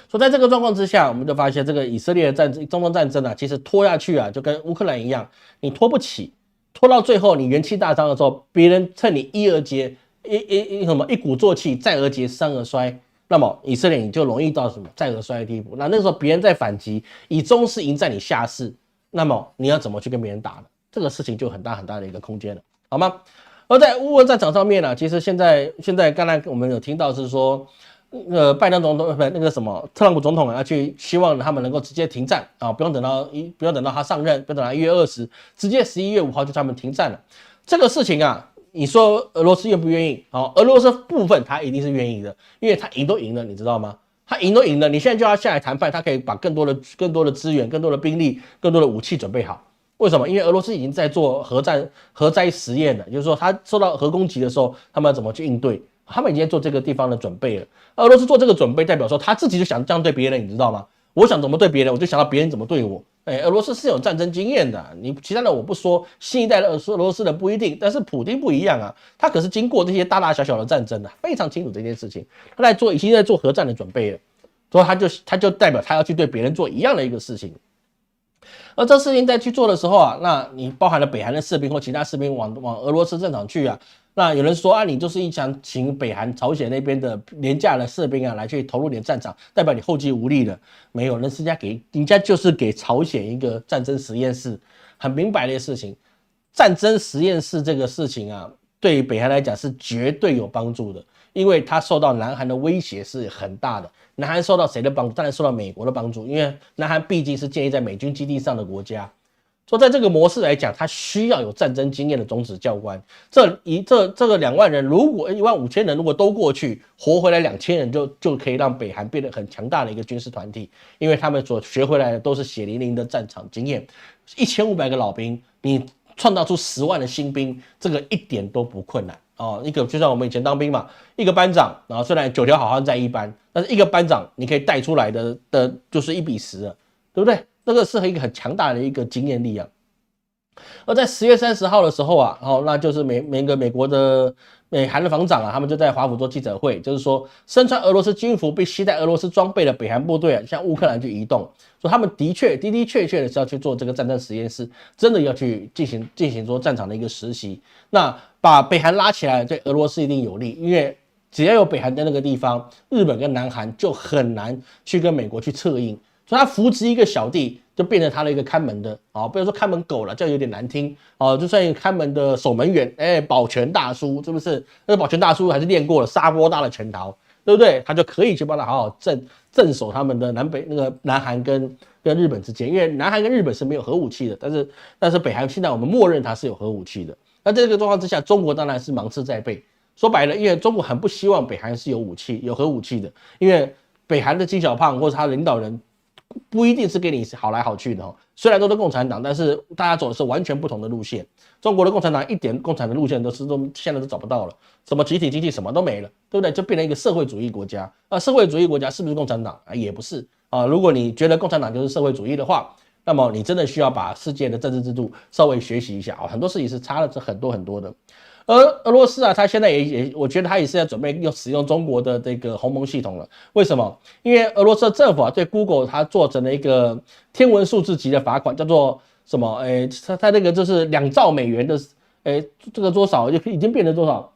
所以在这个状况之下，我们就发现这个以色列的中东战争啊，其实拖下去啊，就跟乌克兰一样，你拖不起，拖到最后你元气大伤的时候，别人趁你一而竭，一鼓作气，再而竭，三而衰，那么以色列你就容易到什么再而衰的地步。那个时候别人在反击，以中势赢在你下势，那么你要怎么去跟别人打呢？这个事情就很大的一个空间了，好吗？而在乌俄战场上面呢，其实现在刚才我们有听到是说，拜登总统特朗普总统要去希望他们能够直接停战啊，不用等到他上任，不用等到1月20，直接11月5号就他们停战了。这个事情啊，你说俄罗斯愿不愿意？俄罗斯部分他一定是愿意的，因为他赢都赢了，你知道吗？他赢都赢了，你现在就要下来谈判，他可以把更多的资源、更多的兵力、更多的武器准备好。为什么？因为俄罗斯已经在做核灾实验了，就是说他受到核攻击的时候，他们要怎么去应对？他们已经在做这个地方的准备了。俄罗斯做这个准备，代表说他自己就想这样对别人，你知道吗？我想怎么对别人，我就想到别人怎么对我。俄罗斯是有战争经验的，你其他的我不说，新一代的俄罗斯的不一定，但是普丁不一样啊，他可是经过这些大大小小的战争的，非常清楚这件事情，他已经在做核战的准备了，所以他就代表他要去对别人做一样的一个事情。而这事情在去做的时候啊，那你包含了北韩的士兵或其他士兵往俄罗斯战场去啊，那有人说啊，你就是想请北韩、朝鲜那边的廉价的士兵啊来去投入你的战场，代表你后继无力了。没有，人家就是给朝鲜一个战争实验室，很明白的事情。战争实验室这个事情啊，对于北韩来讲是绝对有帮助的，因为他受到南韩的威胁是很大的。南韩受到谁的帮助？当然受到美国的帮助，因为南韩毕竟是建立在美军基地上的国家。所以在这个模式来讲，他需要有战争经验的种子教官。这个2万人，如果15000人如果都过去，活回来2000人就可以让北韩变得很强大的一个军事团体，因为他们所学回来的都是血淋淋的战场经验。1500个老兵，你创造出10万的新兵，这个一点都不困难。一个就像我们以前当兵嘛，一个班长，然后虽然9条好汉在一班，但是一个班长你可以带出来的就是1比10了，对不对？那个是一个很强大的一个经验力啊。而在10月30号的时候啊，那就是美国的美韩的防长啊，他们就在华府做记者会，就是说身穿俄罗斯军服并携带俄罗斯装备的北韩部队啊，向乌克兰去移动，说他们的确的是要去做这个战争实验室，真的要去进行说战场的一个实习。那把北韩拉起来，对俄罗斯一定有利，因为只要有北韩在那个地方，日本跟南韩就很难去跟美国去策应。所以他扶持一个小弟，就变成他的一个看门的，不要说看门狗了，这样有点难听，就算一个看门的守门员，保全大叔，是不是？那保全大叔还是练过了沙波大的拳头，对不对？他就可以去帮他好好镇守他们的南韩跟日本之间，因为南韩跟日本是没有核武器的，但是北韩现在我们默认它是有核武器的。那在这个状况之下，中国当然是芒刺在背。说白了，因为中国很不希望北韩是有核武器的，因为北韩的金小胖或者他的领导人不一定是跟你好来好去的哦。虽然都是共产党，但是大家走的是完全不同的路线。中国的共产党一点共产的路线现在都找不到了，什么集体经济什么都没了，对不对？就变成一个社会主义国家。社会主义国家是不是共产党啊？也不是啊。如果你觉得共产党就是社会主义的话，那么你真的需要把世界的政治制度稍微学习一下啊，很多事情是差了很多很多的。而俄罗斯啊，他现在我觉得他也是在准备使用中国的这个鸿蒙系统了。为什么？因为俄罗斯的政府啊，对 Google 它做成了一个天文数字级的罚款，叫做什么？它那个就是2兆美元的，这个多少就已经变成多少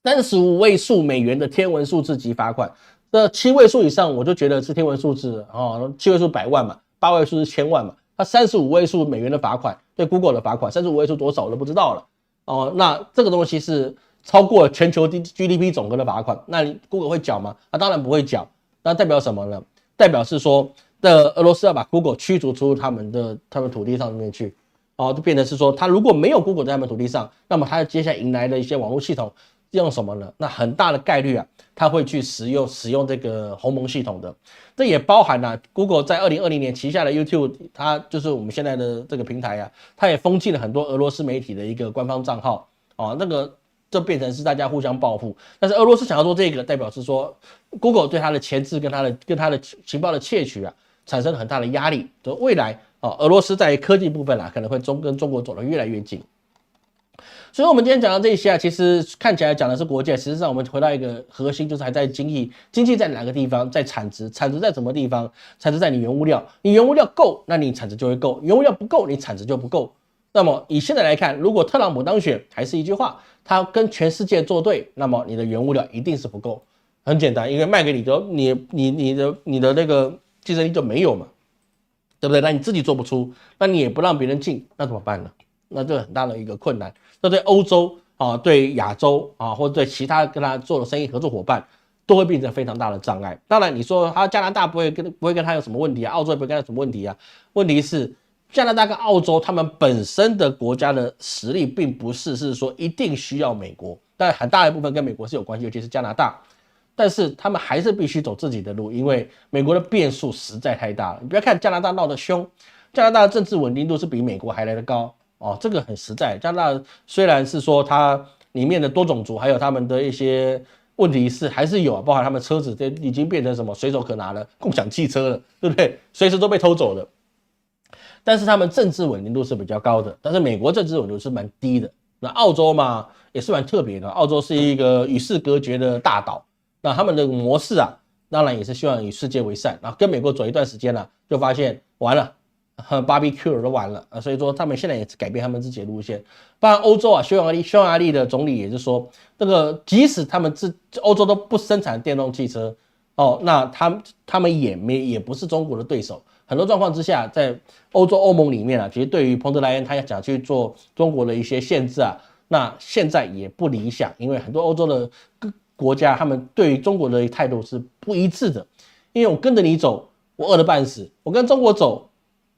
？35位数美元的天文数字级罚款。这7位数以上，我就觉得是天文数字哦，7位数100万嘛，8位数是1000万嘛。它35位数美元的罚款，对 Google 的罚款，35位数多少我都不知道了。哦，那这个东西是超过全球 GDP 总额的罚款，那你 Google 会缴吗？当然不会缴。那代表什么呢？代表是说俄罗斯要把 Google 驱逐出他们土地上面去，就变成是说，他如果没有 Google 在他们土地上，那么他接下来迎来的一些网络系统用什么呢？那很大的概率啊，他会去使用这个鸿蒙系统的。这也包含了 Google 在2020年旗下的 YouTube， 它就是我们现在的这个平台啊，它也封禁了很多俄罗斯媒体的一个官方账号这变成是大家互相报复。但是俄罗斯想要做这个，代表是说 Google 对它的前置跟它的情报的窃取啊，产生了很大的压力。就未来俄罗斯在科技部分可能会跟中国走得越来越近。所以我们今天讲到这些啊，其实看起来讲的是国界，实际上我们回到一个核心，就是还在经济在哪个地方，在产值在什么地方？产值在你原物料，你原物料够，那你产值就会够；原物料不够，你产值就不够。那么以现在来看，如果特朗普当选，还是一句话，他跟全世界作对，那么你的原物料一定是不够。很简单，因为卖给你的你的那个竞争力就没有嘛，对不对？那你自己做不出，那你也不让别人进，那怎么办呢？那就很大的一个困难。这对欧洲对亚洲或者对其他跟他做的生意合作伙伴，都会变成非常大的障碍。当然，你说加拿大不会跟他有什么问题啊，澳洲也不会跟他有什么问题啊。问题是加拿大跟澳洲他们本身的国家的实力，并不是说一定需要美国，但很大一部分跟美国是有关系，尤其是加拿大。但是他们还是必须走自己的路，因为美国的变数实在太大了。你不要看加拿大闹得凶，加拿大的政治稳定度是比美国还来得高。这个很实在。加拿大虽然是说它里面的多种族，还有他们的一些问题还是有包含他们车子已经变成什么随手可拿了，共享汽车了，对不对？随时都被偷走了。但是他们政治稳定度是比较高的，但是美国政治稳定度是蛮低的。那澳洲嘛，也是蛮特别的。澳洲是一个与世隔绝的大岛，那他们的模式啊，当然也是希望与世界为善。然后跟美国走一段时间了，就发现完了。barbecue 都完了所以说他们现在也是改变他们自己的路线。包括欧洲啊，匈牙利的总理也是说，这个即使他们欧洲都不生产电动汽车那他们也不是中国的对手。很多状况之下，在欧盟里面啊，其实对于彭德莱恩他想去做中国的一些限制啊，那现在也不理想，因为很多欧洲的国家他们对于中国的态度是不一致的。因为我跟着你走，我饿得半死；我跟中国走，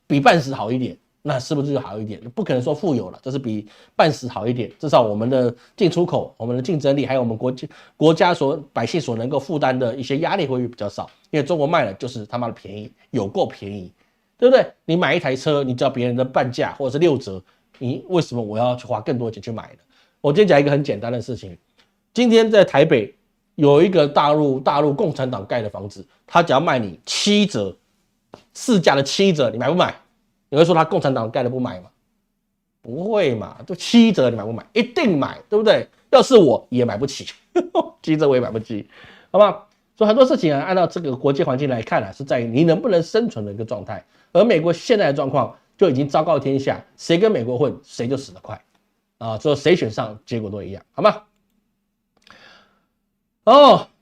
比半死好一点，那是不是就好一点？不可能说富有了，这是比半死好一点。至少我们的进出口、我们的竞争力，还有我们国家百姓所能够负担的一些压力会比较少。因为中国卖了就是他妈的便宜，有够便宜，对不对？你买一台车，你只要别人的半价或者是6折，你为什么我要去花更多钱去买呢？我今天讲一个很简单的事情，今天在台北有一个大陆共产党盖的房子，他只要卖你7折。市价的7折，你买不买？你会说他共产党盖的不买吗？不会嘛，就7折你买不买？一定买，对不对？要是我也买不起，7折我也买不起，好吧？所以很多事情按照这个国际环境来看是在于你能不能生存的一个状态。而美国现在的状况就已经昭告天下，谁跟美国混，谁就死得快所以谁选上，结果都一样，好吗？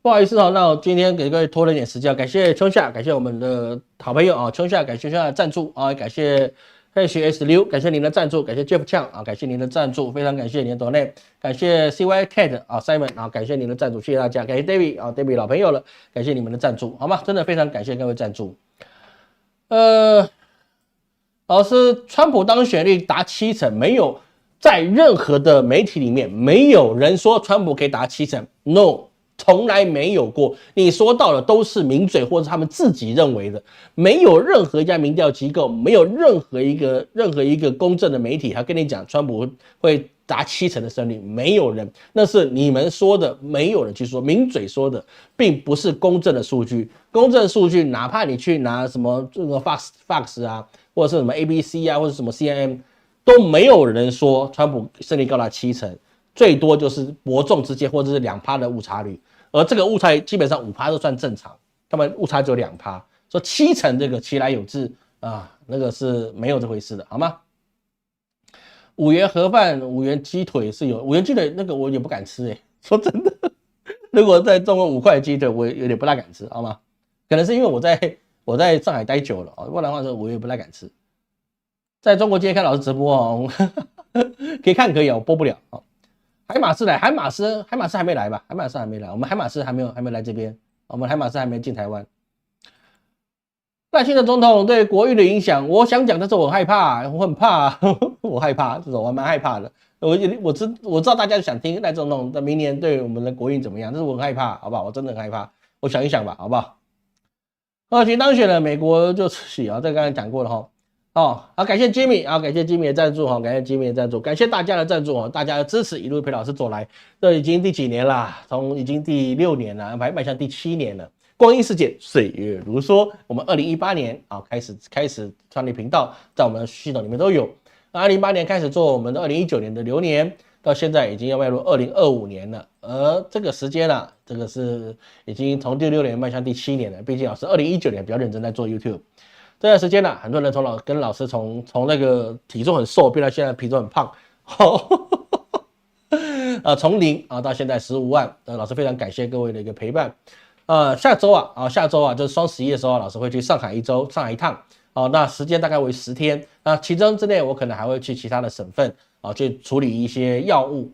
不好意思那我今天给各位拖了一点时间，感谢秋夏，感谢我们的好朋友秋夏，感谢秋夏的赞助感谢，Cash Liu，感谢您的赞助，感谢 Jeff Chang 啊，感谢您的赞助，非常感谢您的 donate， 感谢 CY Cat 啊 Simon 啊，感谢您的赞助，谢谢大家，感谢 David 啊 David 老朋友了，感谢你们的赞助，好吗？真的非常感谢各位赞助。老师，川普当选率达70%，没有在任何的媒体里面没有人说川普可以达70% ，No。从来没有过，你说到的都是名嘴或者他们自己认为的，没有任何一家民调机构，没有任何一个公正的媒体，他跟你讲川普会达70%的胜率，没有人，那是你们说的，没有人去说，名嘴说的，并不是公正的数据。公正的数据，哪怕你去拿什么这个 Fox 啊，或者是什么 ABC 啊，或者什么 CNN， 都没有人说川普胜率高达70%，最多就是伯仲之间或者是2%的误差率。而这个误差基本上5%都算正常，他们误差只有2%，说70%这个其来有自啊，那个是没有这回事的，好吗？5元盒饭、5元鸡腿是有，5元鸡腿那个我也不敢吃说真的，如果在中国5块鸡腿，我有点不大敢吃，好吗？可能是因为我在上海待久了，不然的话我也不太敢吃。在中国今天看老师直播哦，可以看可以我播不了哦。海马斯来，海马斯还没来吧？海马斯还没来，我们海马斯还没来这边，我们海马斯还没进台湾。赖清德总统对国运的影响，我想讲，但是我害怕，我很怕，我害怕，这种我蛮害怕的。我知道大家想听赖总统的明年对我们的国运怎么样，但是我很害怕，好不好？我真的很害怕，我想一想吧，好不好？其实当选了，美国就吃喜啊，这刚才讲过了哈。好，感谢 Jimmy 啊，感谢 Jimmy 的赞助哈，感谢 Jimmy 的赞助，感谢大家的赞助大家的支持，一路陪老师走来，这已经第几年啦？已经第6年了，迈向第7年了。光阴似箭，岁月如梭。我们2018年开始创立频道，在我们的系统里面都有。2008年开始做我们的2019年的流年，到现在已经要迈入2025年了。而这个时间啊，这个是已经从第6年迈向第7年了。毕竟老师2019年比较认真在做 YouTube。这段时间呢，很多人跟老师从那个体重很瘦变到现在体重很胖，从0到现在15万，老师非常感谢各位的一个陪伴。下周就是双11的时候，老师会去上海一趟，那时间大概为10天，那其中之内我可能还会去其他的省份去处理一些药物，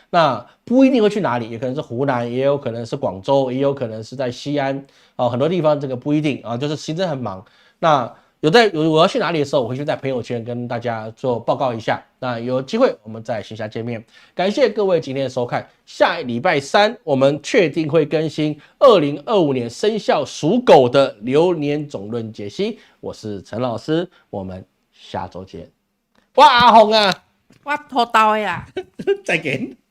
那不一定会去哪里，也可能是湖南，也有可能是广州，也有可能是在西安，很多地方这个不一定就是行程很忙。那我要去哪里的时候，我会去在朋友圈跟大家做报告一下。那有机会我们再线下见面。感谢各位今天的收看，下礼拜3我们确定会更新2025年生肖属狗的流年总论解析。我是陈老师，我们下周见。哇，阿红啊，我拖到呀，再见。